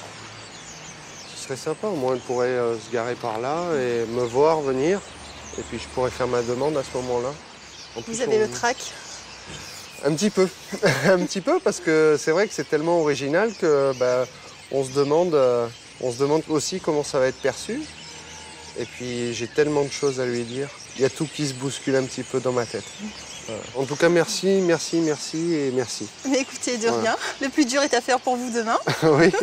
Ce serait sympa, au moins elle pourrait se garer par là et me voir venir. Et puis je pourrais faire ma demande à ce moment-là. Vous avez le trac? Un petit peu. Un petit peu, parce que c'est vrai que c'est tellement original que on se demande aussi comment ça va être perçu. Et puis j'ai tellement de choses à lui dire. Il y a tout qui se bouscule un petit peu dans ma tête. Voilà. En tout cas, merci, merci, merci et merci. Mais écoutez, de rien. Le plus dur est à faire pour vous demain. Oui,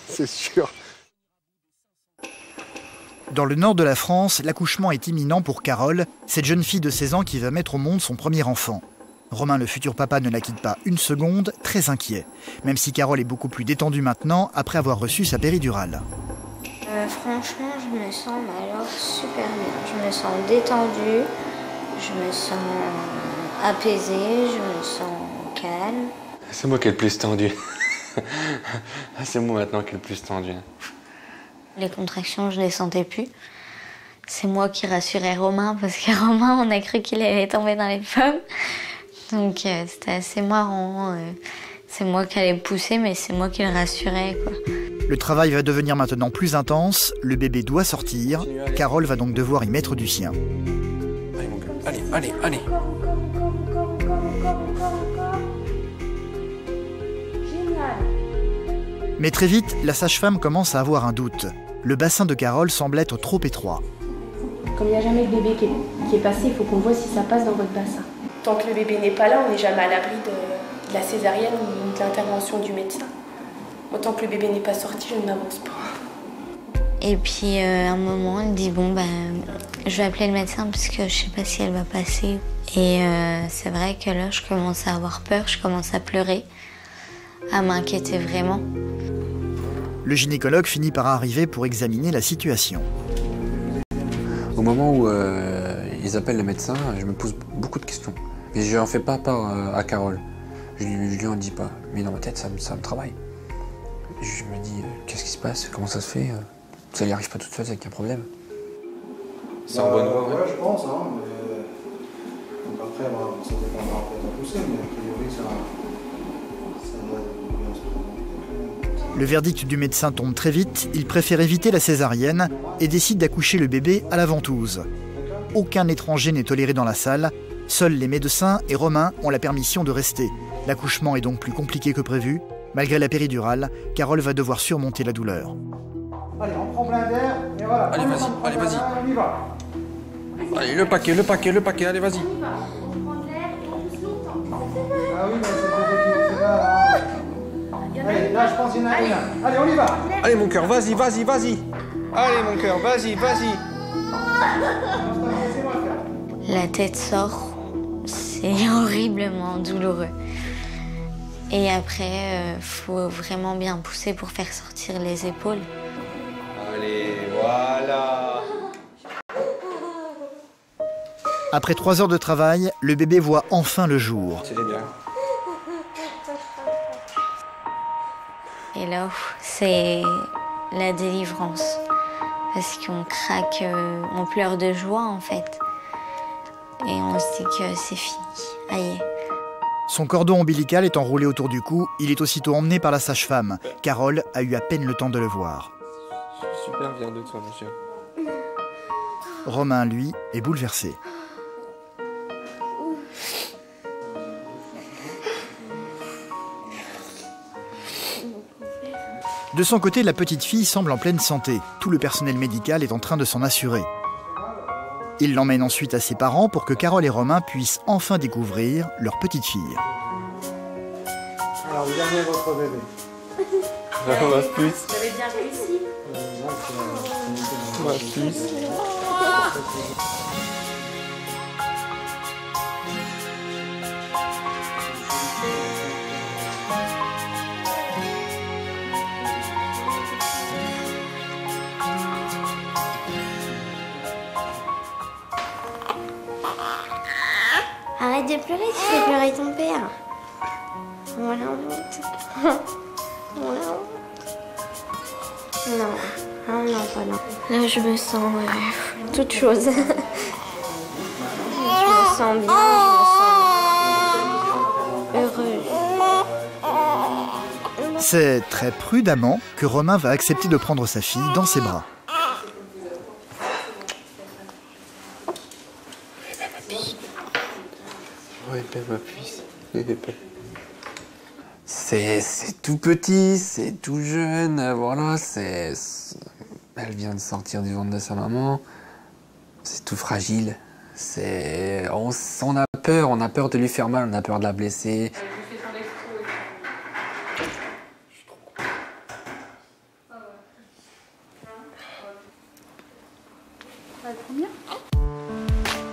c'est sûr. Dans le nord de la France, l'accouchement est imminent pour Carole, cette jeune fille de 16 ans qui va mettre au monde son premier enfant. Romain, le futur papa, ne la quitte pas une seconde, très inquiet. Même si Carole est beaucoup plus détendue maintenant, après avoir reçu sa péridurale. Franchement, je me sens alors super bien. Je me sens détendue, je me sens apaisée, je me sens calme. C'est moi qui est le plus tendu. C'est moi maintenant qui est le plus tendu. Les contractions, je ne les sentais plus. C'est moi qui rassurais Romain, parce que Romain, on a cru qu'il allait tomber dans les pommes. Donc c'était assez marrant. C'est moi qui allais pousser, mais c'est moi qui le rassurais, quoi. Le travail va devenir maintenant plus intense, le bébé doit sortir. Carole va donc devoir y mettre du sien. Allez mon gars, allez, allez, allez. Mais très vite, la sage-femme commence à avoir un doute. Le bassin de Carole semble être trop étroit. Comme il n'y a jamais de bébé qui est passé, il faut qu'on voit si ça passe dans votre bassin. Tant que le bébé n'est pas là, on n'est jamais à l'abri de la césarienne ou de l'intervention du médecin. Autant que le bébé n'est pas sorti, je n'avance pas. Et puis à un moment, elle dit bon je vais appeler le médecin parce que je sais pas si elle va passer. Et c'est vrai que là, je commence à avoir peur, je commence à pleurer, à m'inquiéter vraiment. Le gynécologue finit par arriver pour examiner la situation. Au moment où ils appellent le médecin, je me pose beaucoup de questions. Mais je n'en fais pas part à Carole. Je lui en dis pas. Mais dans ma tête, ça me travaille. Je me dis, qu'est-ce qui se passe? Comment ça se fait? Ça n'y arrive pas toute seule, c'est qu'il y a un problème. C'est en bonne voie, ouais, je pense. Hein, mais... Donc après, ça dépendra peut-être de pousser, mais a priori, ça va bien se présenter. Le verdict du médecin tombe très vite. Il préfère éviter la césarienne et décide d'accoucher le bébé à la ventouse. Aucun étranger n'est toléré dans la salle. Seuls les médecins et Romain ont la permission de rester. L'accouchement est donc plus compliqué que prévu. Malgré la péridurale, Carole va devoir surmonter la douleur. Allez, on prend plein d'air, et voilà. Allez, vas-y, allez, vas-y. On y va. Allez, le paquet, allez, vas-y. Ah oui, mais c'est peut-être qu'il fait mal, hein. Allez, là, je pense qu'il y en a une. Allez, on y va. Allez, mon cœur, vas-y, vas-y, vas-y. Allez, mon cœur, vas-y, vas-y. La tête sort, c'est horriblement douloureux. Et après, faut vraiment bien pousser pour faire sortir les épaules. Allez, voilà. Après 3 heures de travail, le bébé voit enfin le jour. C'est génial. Et là, c'est la délivrance. Parce qu'on craque, on pleure de joie en fait. Et on se dit que c'est fini. Aïe. Son cordon ombilical est enroulé autour du cou, il est aussitôt emmené par la sage-femme. Carole a eu à peine le temps de le voir. Je suis super fier de toi, monsieur. Romain, lui, est bouleversé. De son côté, la petite fille semble en pleine santé. Tout le personnel médical est en train de s'en assurer. Il l'emmène ensuite à ses parents pour que Carole et Romain puissent enfin découvrir leur petite fille. Alors, regardez votre bébé. Ma puce. Vous avez bien réussi. Ma puce. Arrête de pleurer, tu fais pleurer ton père. On la honte. On la honte. Non, ah non, pas non. Là, je me sens toute chose. Je me sens bien, je me sens heureuse. C'est très prudemment que Romain va accepter de prendre sa fille dans ses bras. Ma puce. C'est tout petit, c'est tout jeune, voilà, elle vient de sortir du ventre de sa maman, c'est tout fragile, on a peur de lui faire mal, on a peur de la blesser.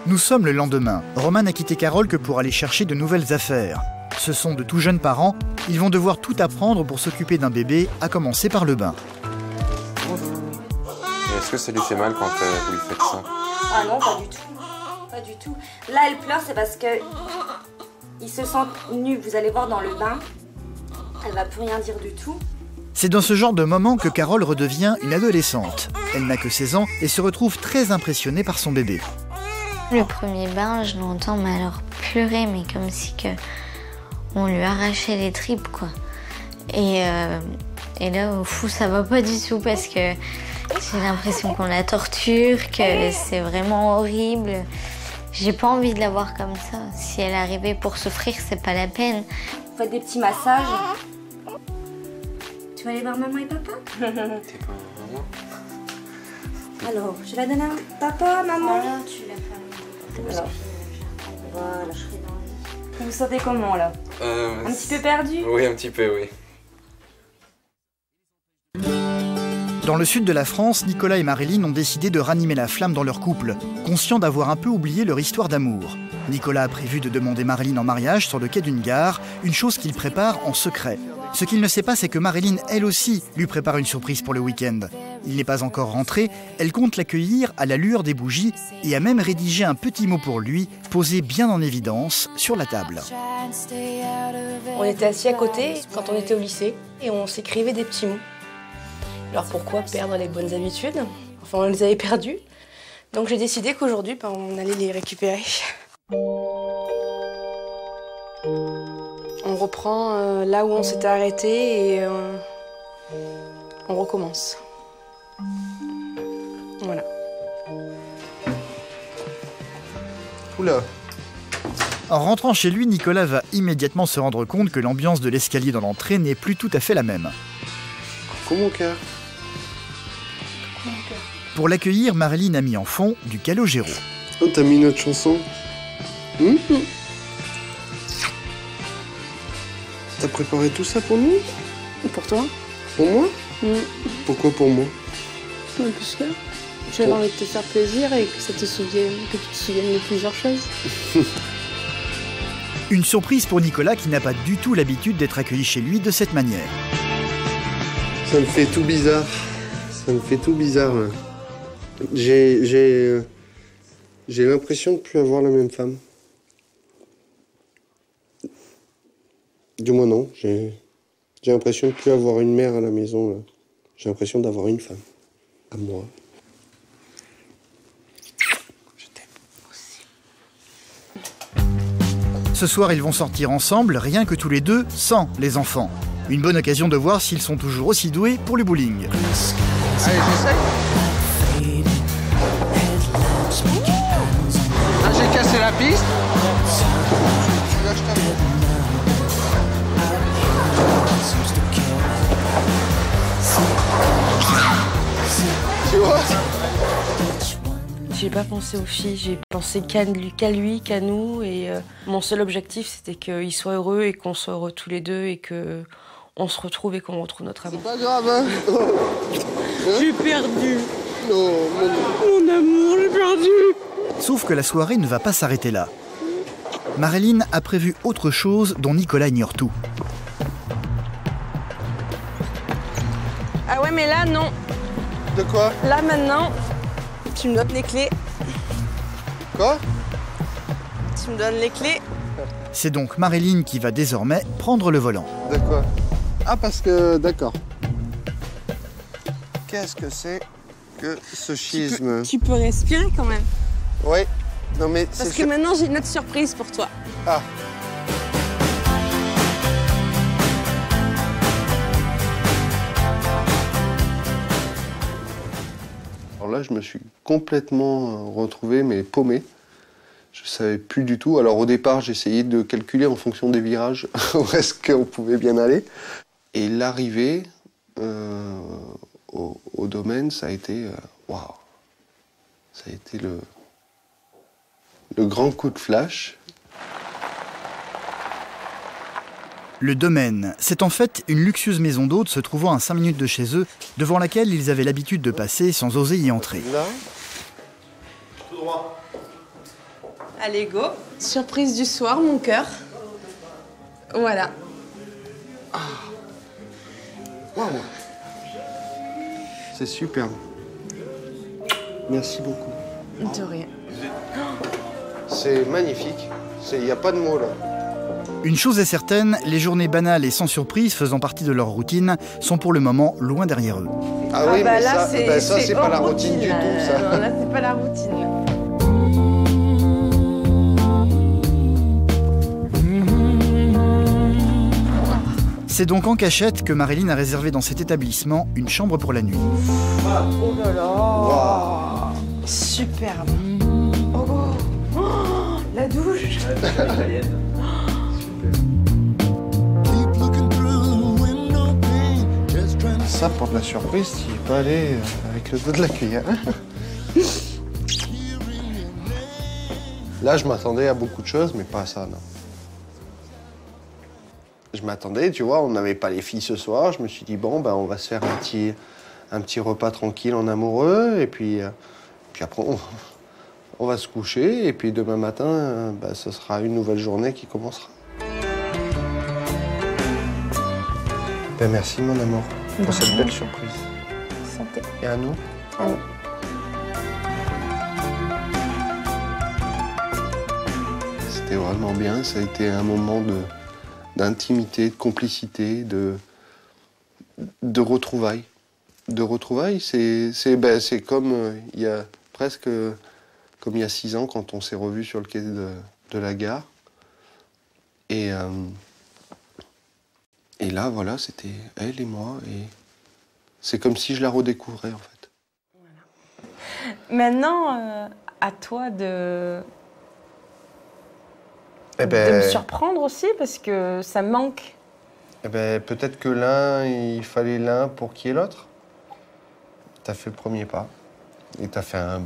Nous sommes le lendemain. Romain n'a quitté Carole que pour aller chercher de nouvelles affaires. Ce sont de tout jeunes parents. Ils vont devoir tout apprendre pour s'occuper d'un bébé, à commencer par le bain. Est-ce que ça lui fait mal quand vous lui faites ça? Ah non, pas du tout. Pas du tout. Là, elle pleure, c'est parce que il se sent nu. Vous allez voir dans le bain, elle va plus rien dire du tout. C'est dans ce genre de moment que Carole redevient une adolescente. Elle n'a que 16 ans et se retrouve très impressionnée par son bébé. Le premier bain, je l'entends mais alors pleurer, mais comme si on lui arrachait les tripes, quoi. Et là, au fou, ça va pas du tout parce que j'ai l'impression qu'on la torture, que c'est vraiment horrible. J'ai pas envie de la voir comme ça. Si elle arrivait pour souffrir, c'est pas la peine. Vous faites des petits massages. Tu vas aller voir maman et papa? T'es pas maman? Alors, je vais donner un papa, maman. Voilà, tu l'as fait. Alors, voilà. Vous vous sentez comment là? Un petit peu perdu? Oui, un petit peu, oui. Dans le sud de la France, Nicolas et Marilyn ont décidé de ranimer la flamme dans leur couple, conscients d'avoir un peu oublié leur histoire d'amour. Nicolas a prévu de demander Marilyn en mariage sur le quai d'une gare, une chose qu'il prépare en secret. Ce qu'il ne sait pas, c'est que Marilyn, elle aussi, lui prépare une surprise pour le week-end. Il n'est pas encore rentré, elle compte l'accueillir à la lueur des bougies et a même rédigé un petit mot pour lui, posé bien en évidence sur la table. On était assis à côté quand on était au lycée et on s'écrivait des petits mots. Alors pourquoi perdre les bonnes habitudes? Enfin, on les avait perdues. Donc j'ai décidé qu'aujourd'hui, on allait les récupérer. On reprend là où on s'était arrêté et on recommence. Voilà. Oula. En rentrant chez lui, Nicolas va immédiatement se rendre compte que l'ambiance de l'escalier dans l'entrée n'est plus tout à fait la même. Coucou mon cœur. Pour l'accueillir, Marilyn a mis en fond du Calogero. Oh, t'as mis notre chanson. T'as préparé tout ça pour nous? Et pour toi? Pour moi? Pourquoi pour moi? Parce que j'avais envie de te faire plaisir et que tu te souviennes de plusieurs choses. Une surprise pour Nicolas qui n'a pas du tout l'habitude d'être accueilli chez lui de cette manière. Ça me fait tout bizarre. Ça me fait tout bizarre. Là. J'ai l'impression de ne plus avoir la même femme. Du moins non. J'ai l'impression de ne plus avoir une mère à la maison. Là. J'ai l'impression d'avoir une femme. À moi. Ce soir, ils vont sortir ensemble, rien que tous les deux, sans les enfants. Une bonne occasion de voir s'ils sont toujours aussi doués pour le bowling. Allez, j'essaye. Ah, j'ai cassé la piste. Là, je t'avoue. Tu vois? J'ai pas pensé aux filles, j'ai pensé qu'à lui, qu'à nous. Et mon seul objectif, c'était qu'ils soient heureux et qu'on soit heureux tous les deux et qu'on se retrouve et qu'on retrouve notre amour. C'est pas grave, hein? J'ai perdu. Non, mon amour, j'ai perdu. Sauf que la soirée ne va pas s'arrêter là. Marilyn a prévu autre chose dont Nicolas ignore tout. Ah ouais, mais là, non. De quoi? Là, maintenant, tu me donnes les clés. Quoi? Tu me donnes les clés. C'est donc Marilyn qui va désormais prendre le volant. De quoi? Ah, parce que... D'accord. Qu'est-ce que c'est que ce schisme? Tu peux respirer quand même. Oui. Non, mais parce que maintenant, j'ai une autre surprise pour toi. Ah. Alors là, je me suis complètement retrouvé, mais paumé. Je savais plus du tout. Alors au départ, j'essayais de calculer en fonction des virages où est-ce qu'on pouvait bien aller. Et l'arrivée au domaine, ça a été waouh. Ça a été le grand coup de flash. Le domaine, c'est en fait une luxueuse maison d'hôtes se trouvant à 5 minutes de chez eux, devant laquelle ils avaient l'habitude de passer sans oser y entrer. Là, tout droit. Allez, go. Surprise du soir, mon cœur. Voilà. Waouh. C'est superbe. Merci beaucoup. De rien. C'est magnifique. Il n'y a pas de mots là. Une chose est certaine, les journées banales et sans surprise faisant partie de leur routine sont pour le moment loin derrière eux. Ah oui, bah mais là, ça c'est pas la routine du tout, ça. Non, là, c'est pas la routine. C'est donc en cachette que Marilyn a réservé dans cet établissement une chambre pour la nuit. Oh là là. Wow. Superbe. Oh, la douche. Ça, pour de la surprise, tu peux aller avec le dos de la cuillère. Là, je m'attendais à beaucoup de choses, mais pas à ça, non. Je m'attendais, tu vois, on n'avait pas les filles ce soir. Je me suis dit, bon, ben, on va se faire un petit repas tranquille en amoureux. Et puis après, on va se coucher. Et puis demain matin, ben, ce sera une nouvelle journée qui commencera. Ben, merci, mon amour, pour cette belle surprise. Santé. Et à nous? À nous. C'était vraiment bien. Ça a été un moment d'intimité, de complicité, de retrouvailles. De retrouvailles, c'est comme il y a presque comme il y a 6 ans quand on s'est revus sur le quai de la gare. Et là, voilà, c'était elle et moi. Et c'est comme si je la redécouvrais, en fait. Voilà. Maintenant, à toi de me surprendre aussi, parce que ça me manque. Eh ben, peut-être que l'un, il fallait l'un pour qu'il y ait l'autre. T'as fait le premier pas. Et t'as fait un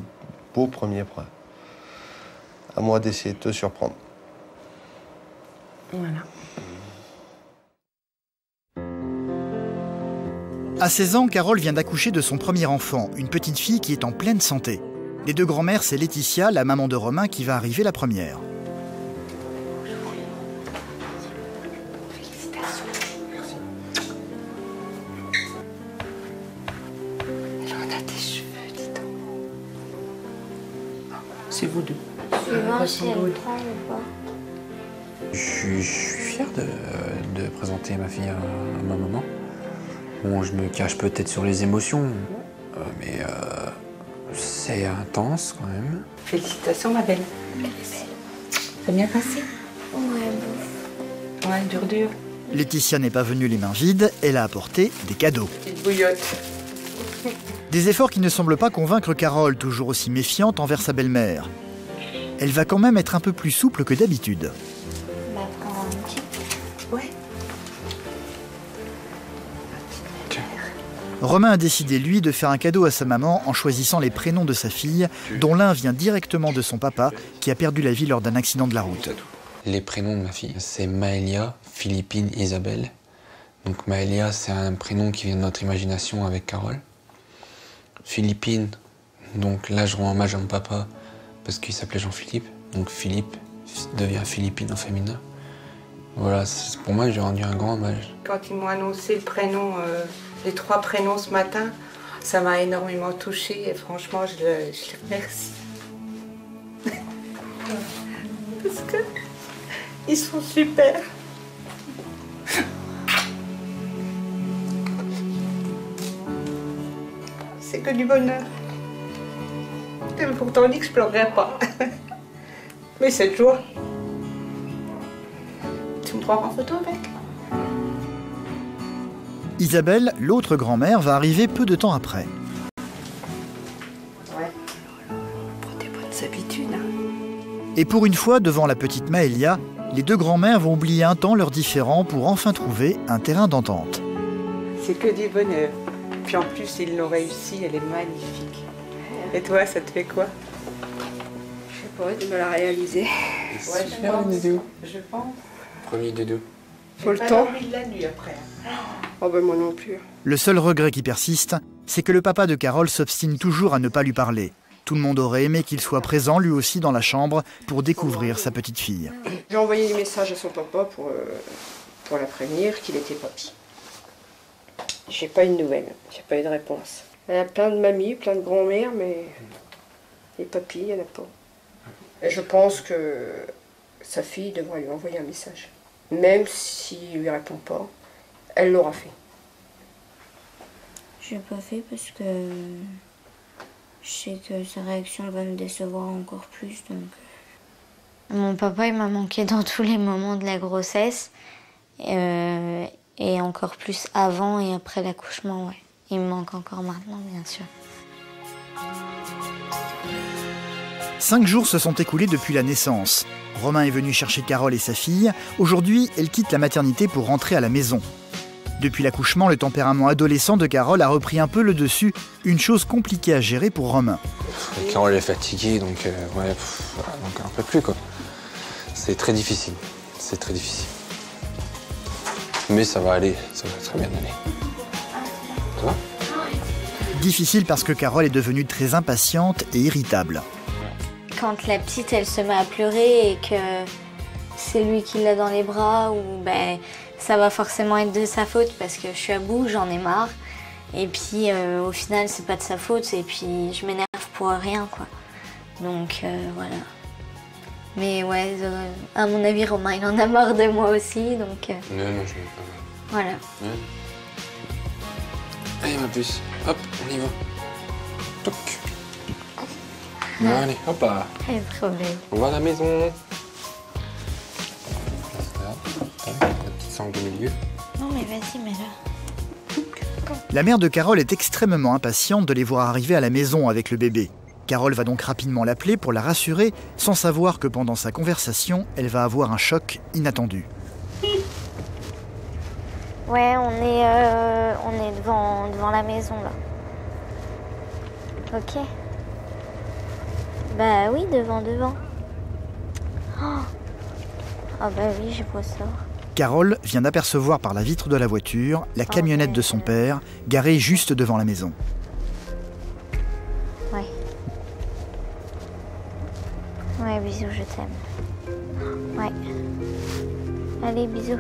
beau premier pas. À moi d'essayer de te surprendre. Voilà. À 16 ans, Carole vient d'accoucher de son premier enfant, une petite fille qui est en pleine santé. Les deux grands-mères, c'est Laetitia, la maman de Romain, qui va arriver la première. C'est vous deux. Suivant si elle prend ou pas. Je suis fier de présenter ma fille à ma maman. Bon, je me cache peut-être sur les émotions, mais c'est intense quand même. Félicitations, ma belle. Ça a bien passé? Ouais, Ouais, dur. Laetitia n'est pas venue les mains vides, elle a apporté des cadeaux. Petite bouillotte. Des efforts qui ne semblent pas convaincre Carole, toujours aussi méfiante envers sa belle-mère. Elle va quand même être un peu plus souple que d'habitude. Bah, prends un petit. Ouais. Romain a décidé, lui, de faire un cadeau à sa maman en choisissant les prénoms de sa fille, dont l'un vient directement de son papa, qui a perdu la vie lors d'un accident de la route. Les prénoms de ma fille, c'est Maëlia, Philippine, Isabelle. Donc Maëlia, c'est un prénom qui vient de notre imagination avec Carole. Philippine, donc là je rends hommage à mon papa parce qu'il s'appelait Jean-Philippe. Donc Philippe devient Philippine en féminin. Voilà, pour moi j'ai rendu un grand hommage. Quand ils m'ont annoncé le prénom, les 3 prénoms ce matin, ça m'a énormément touchée et franchement je les remercie. Parce que ils sont super. C'est que du bonheur. Et pourtant on dit que je pleurerai pas. Mais cette joie. Tu me prends en photo avec? Isabelle, l'autre grand-mère, va arriver peu de temps après. Ouais. Prends des bonnes habitudes. Et pour une fois, devant la petite Maëlia, les deux grand-mères vont oublier un temps leurs différends pour enfin trouver un terrain d'entente. C'est que du bonheur. Puis en plus, ils l'ont réussi, elle est magnifique. Et toi, ça te fait quoi? Je sais pas, tu me l'as réalisé. Ouais, je pense. Premier doudou. Faut le temps. J'ai pas dormi de la nuit après. Oh ben moi non plus. Le seul regret qui persiste, c'est que le papa de Carole s'obstine toujours à ne pas lui parler. Tout le monde aurait aimé qu'il soit présent lui aussi dans la chambre pour découvrir sa petite fille. J'ai envoyé des messages à son papa pour la prévenir qu'il était papy. J'ai pas eu de nouvelles, j'ai pas eu de réponse. Elle a plein de mamies, plein de grand-mères, mais les papis, il n'y en a pas. Et je pense que sa fille devrait lui envoyer un message. Même s'il lui répond pas, elle l'aura fait. Je l'ai pas fait parce que je sais que sa réaction va me décevoir encore plus. Donc... Mon papa, il m'a manqué dans tous les moments de la grossesse. Et encore plus avant et après l'accouchement, ouais. Il me manque encore maintenant, bien sûr. 5 jours se sont écoulés depuis la naissance. Romain est venu chercher Carole et sa fille. Aujourd'hui, elle quitte la maternité pour rentrer à la maison. Depuis l'accouchement, le tempérament adolescent de Carole a repris un peu le dessus, une chose compliquée à gérer pour Romain. Carole est fatiguée, donc ouais, donc un peu plus quoi. C'est très difficile, c'est très difficile. Mais ça va aller, ça va très bien aller. Ça va? Difficile parce que Carole est devenue très impatiente et irritable. Quand la petite, elle se met à pleurer et que c'est lui qui l'a dans les bras, ou ben, ça va forcément être de sa faute parce que je suis à bout, j'en ai marre. Et puis au final, c'est pas de sa faute et puis je m'énerve pour rien, quoi. Donc voilà. Mais ouais, à mon avis, Romain, il en a marre de moi aussi, donc... Non, je n'ai pas. Voilà. Ouais. Allez, ma puce. Hop, on y va. Toc. Allez, hop là. Elle est trop belle. On va à la maison. La petite sangle au milieu. Non, mais vas-y, mets-la. La mère de Carole est extrêmement impatiente de les voir arriver à la maison avec le bébé. Carole va donc rapidement l'appeler pour la rassurer, sans savoir que pendant sa conversation, elle va avoir un choc inattendu. Ouais, on est devant la maison, là. Ok. Bah oui, devant. Oh, bah oui, je vois ça. Carole vient d'apercevoir par la vitre de la voiture la camionnette de son père, garée juste devant la maison. Ouais. Ouais, bisous, je t'aime. Ouais. Allez, bisous.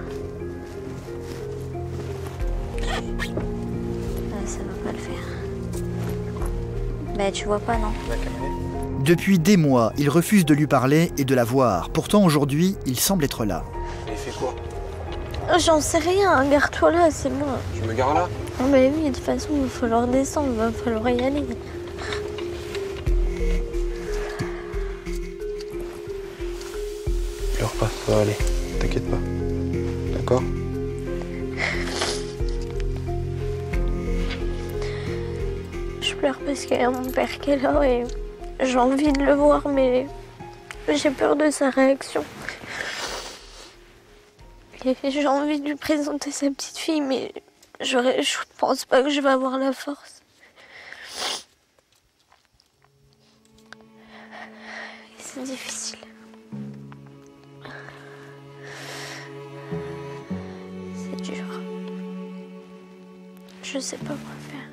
Ça va pas le faire. Bah, tu vois pas, non? Depuis des mois, il refuse de lui parler et de la voir. Pourtant, aujourd'hui, il semble être là. Il fait quoi? J'en sais rien, gare-toi là, c'est bon. Je me gare là? Ah bah oui, de toute façon, il va falloir descendre, il va falloir y aller. Pleure pas, ça va aller. T'inquiète pas. D'accord? Je pleure parce qu'il y a mon père qui est là et j'ai envie de le voir, mais j'ai peur de sa réaction. Et j'ai envie de lui présenter sa petite fille, mais je pense pas que je vais avoir la force. C'est difficile. C'est dur. Je sais pas quoi faire.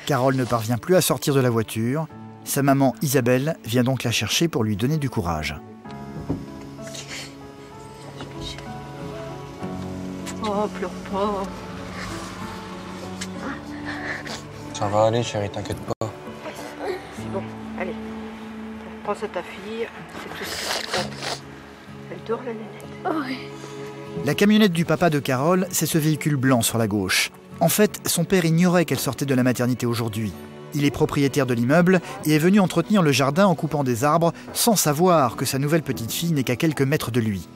Carole ne parvient plus à sortir de la voiture. Sa maman Isabelle vient donc la chercher pour lui donner du courage. Oh, pleure pas. Ça va aller, chérie, t'inquiète pas. C'est bon, allez. Pense à ta fille, c'est tout ce qui compte. Elle dort, la nénette. Oui. La camionnette du papa de Carole, c'est ce véhicule blanc sur la gauche. En fait, son père ignorait qu'elle sortait de la maternité aujourd'hui. Il est propriétaire de l'immeuble et est venu entretenir le jardin en coupant des arbres sans savoir que sa nouvelle petite fille n'est qu'à quelques mètres de lui.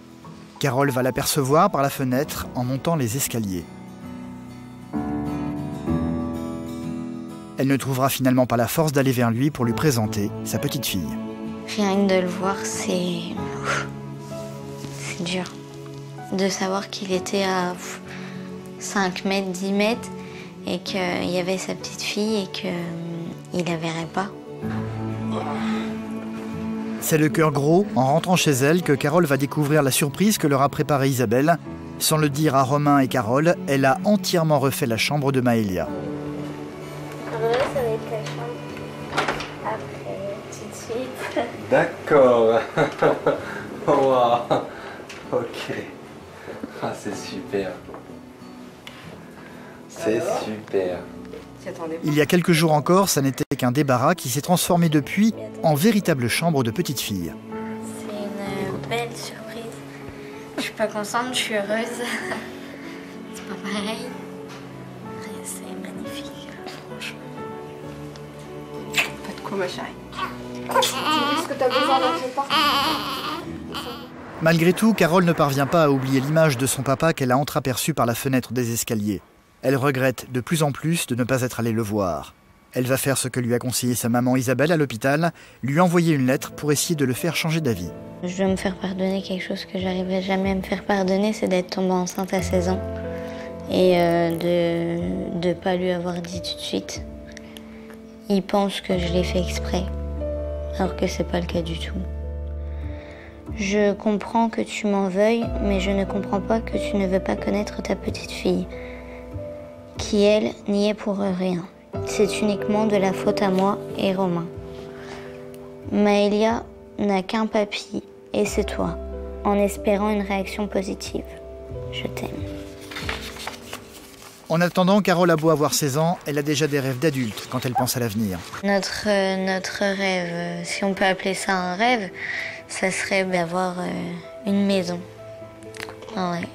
Carole va l'apercevoir par la fenêtre en montant les escaliers. Elle ne trouvera finalement pas la force d'aller vers lui pour lui présenter sa petite fille. Rien que de le voir, c'est dur. De savoir qu'il était à 5 mètres, 10 mètres et qu'il y avait sa petite fille et qu'il la verrait pas. C'est le cœur gros, en rentrant chez elle, que Carole va découvrir la surprise que leur a préparée Isabelle. Sans le dire à Romain et Carole, elle a entièrement refait la chambre de Maëlia. Alors là, ça va être la chambre. Après, tout de suite. D'accord. Wow. Ok. Ah, c'est super. C'est super. Il y a quelques jours encore, ça n'était qu'un débarras qui s'est transformé depuis en véritable chambre de petite fille. C'est une belle surprise. Je suis pas contente, je suis heureuse. C'est pas pareil. C'est magnifique, franchement. Pas de quoi, ma chérie. Dis ce que t'as besoin d'un repas. Malgré tout, Carole ne parvient pas à oublier l'image de son papa qu'elle a entreaperçue par la fenêtre des escaliers. Elle regrette de plus en plus de ne pas être allée le voir. Elle va faire ce que lui a conseillé sa maman Isabelle à l'hôpital, lui envoyer une lettre pour essayer de le faire changer d'avis. Je dois me faire pardonner quelque chose que j'arriverai jamais à me faire pardonner, c'est d'être tombée enceinte à 16 ans. Et de ne pas lui avoir dit tout de suite. Il pense que je l'ai fait exprès, alors que c'est pas le cas du tout. Je comprends que tu m'en veuilles, mais je ne comprends pas que tu ne veux pas connaître ta petite fille, qui, elle, n'y est pour rien. C'est uniquement de la faute à moi et Romain. Maëlia n'a qu'un papy, et c'est toi, en espérant une réaction positive. Je t'aime. En attendant, Carole a beau avoir 16 ans, elle a déjà des rêves d'adulte quand elle pense à l'avenir. Notre rêve, si on peut appeler ça un rêve, ça serait d'avoir une maison. Ouais.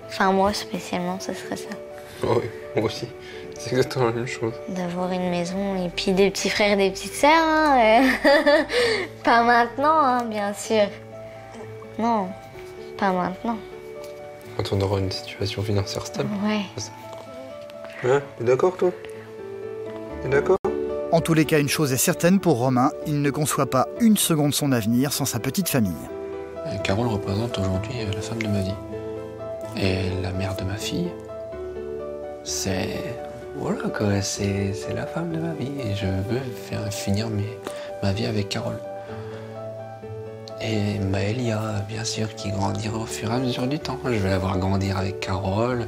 Enfin, moi spécialement, ça serait ça. Oui, moi aussi. C'est exactement la même chose. D'avoir une maison et puis des petits frères et des petites sœurs. Hein, pas maintenant, hein, bien sûr. Non, pas maintenant. Quand on aura une situation financière stable. Ouais. Hein, t'es d'accord, toi? T'es d'accord? En tous les cas, une chose est certaine pour Romain, il ne conçoit pas une seconde son avenir sans sa petite famille. Carole représente aujourd'hui la femme de ma vie. Et la mère de ma fille, c'est... Voilà quoi, c'est la femme de ma vie. Et je veux finir ma vie avec Carole. Et Maëlia, bien sûr, qui grandira au fur et à mesure du temps. Je vais la voir grandir avec Carole.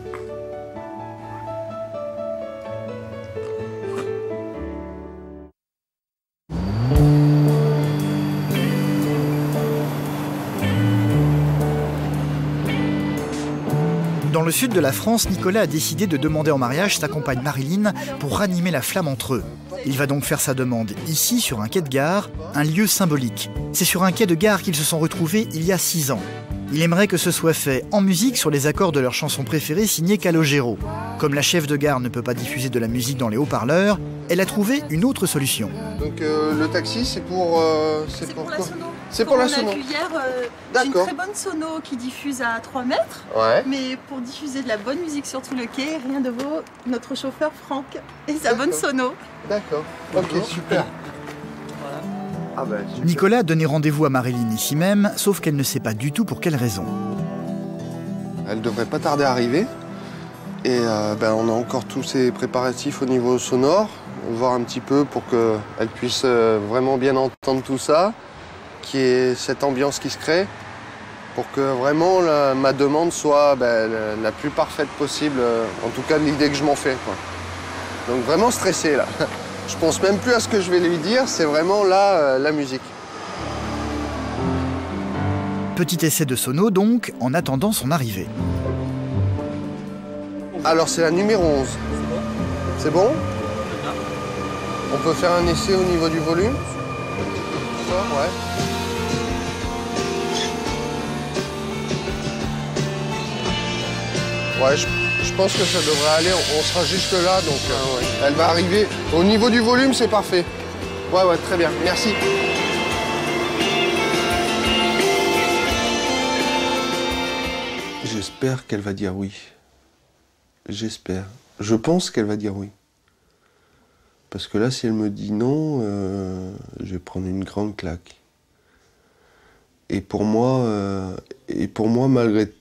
Dans le sud de la France, Nicolas a décidé de demander en mariage sa compagne Marilyn pour ranimer la flamme entre eux. Il va donc faire sa demande ici, sur un quai de gare, un lieu symbolique. C'est sur un quai de gare qu'ils se sont retrouvés il y a 6 ans. Il aimerait que ce soit fait en musique sur les accords de leur chanson préférée signée Calogero. Comme la chef de gare ne peut pas diffuser de la musique dans les haut-parleurs, elle a trouvé une autre solution. Donc le taxi, c'est pour... c'est pour quoi? C'est pour la sono. J'ai une très bonne sono qui diffuse à 3 mètres. Ouais. Mais pour diffuser de la bonne musique sur tout le quai, rien de vaut notre chauffeur Franck et sa bonne sono. D'accord. Ok, super. Ah bah, super. Nicolas a donné rendez-vous à Marilyn ici même, sauf qu'elle ne sait pas du tout pour quelle raison. Elle devrait pas tarder à arriver. Et on a encore tous ces préparatifs au niveau sonore, voir un petit peu pour qu'elle puisse vraiment bien entendre tout ça, qu'il y ait cette ambiance qui se crée, pour que vraiment ma demande soit la plus parfaite possible, en tout cas de l'idée que je m'en fais, quoi. Donc vraiment stressé là. Je pense même plus à ce que je vais lui dire, c'est vraiment là la musique. Petit essai de sono donc, en attendant son arrivée. Alors c'est la numéro 11. C'est bon? On peut faire un essai au niveau du volume? Ouais. Ouais, je pense que ça devrait aller, on sera juste là, donc elle va arriver. Au niveau du volume, c'est parfait. Ouais, très bien, merci. J'espère qu'elle va dire oui. J'espère. Je pense qu'elle va dire oui. Parce que là, si elle me dit non, je vais prendre une grande claque. Et pour moi, malgré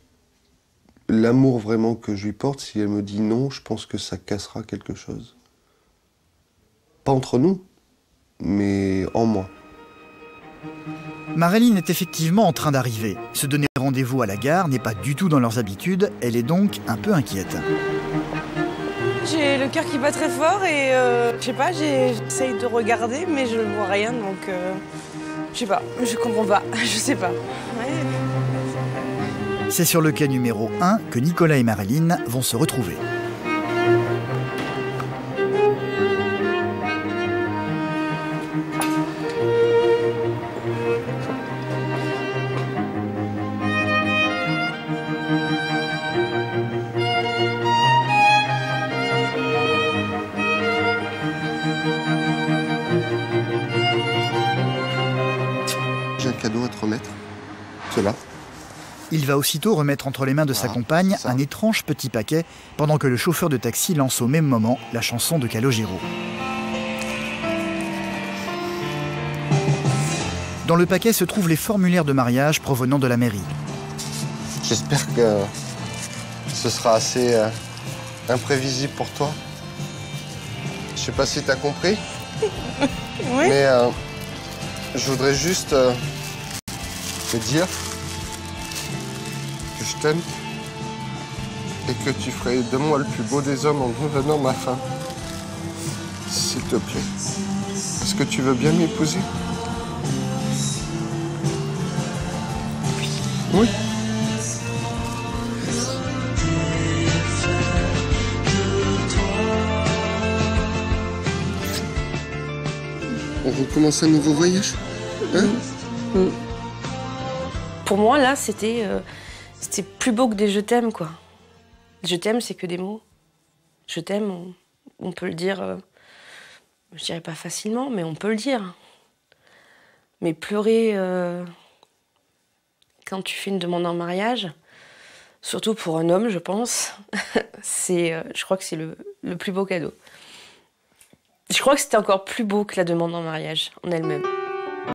l'amour vraiment que je lui porte, si elle me dit non, je pense que ça cassera quelque chose. Pas entre nous, mais en moi. Marilyn est effectivement en train d'arriver. Se donner rendez-vous à la gare n'est pas du tout dans leurs habitudes, elle est donc un peu inquiète. J'ai le cœur qui bat très fort et je sais pas, j'essaye de regarder mais je vois rien donc je sais pas, je comprends pas, je sais pas. Ouais. C'est sur le quai numéro 1 que Nicolas et Marilyn vont se retrouver. J'ai un cadeau à te remettre. C'est là. Il va aussitôt remettre entre les mains de sa compagne un étrange petit paquet, pendant que le chauffeur de taxi lance au même moment la chanson de Calogero. Dans le paquet se trouvent les formulaires de mariage provenant de la mairie. J'espère que ce sera assez imprévisible pour toi. Je sais pas si t'as compris, Oui. mais je voudrais juste te dire que je t'aime et que tu ferais de moi le plus beau des hommes en devenant ma femme. S'il te plaît. Est-ce que tu veux bien m'épouser? Oui. On recommence un nouveau voyage, hein? Pour moi, là, c'était plus beau que des je t'aime, quoi. Je t'aime, c'est que des mots. Je t'aime, on peut le dire, je dirais pas facilement, mais on peut le dire. Mais pleurer quand tu fais une demande en mariage, surtout pour un homme, je pense, je crois que c'est le plus beau cadeau. Je crois que c'était encore plus beau que la demande en mariage en elle-même.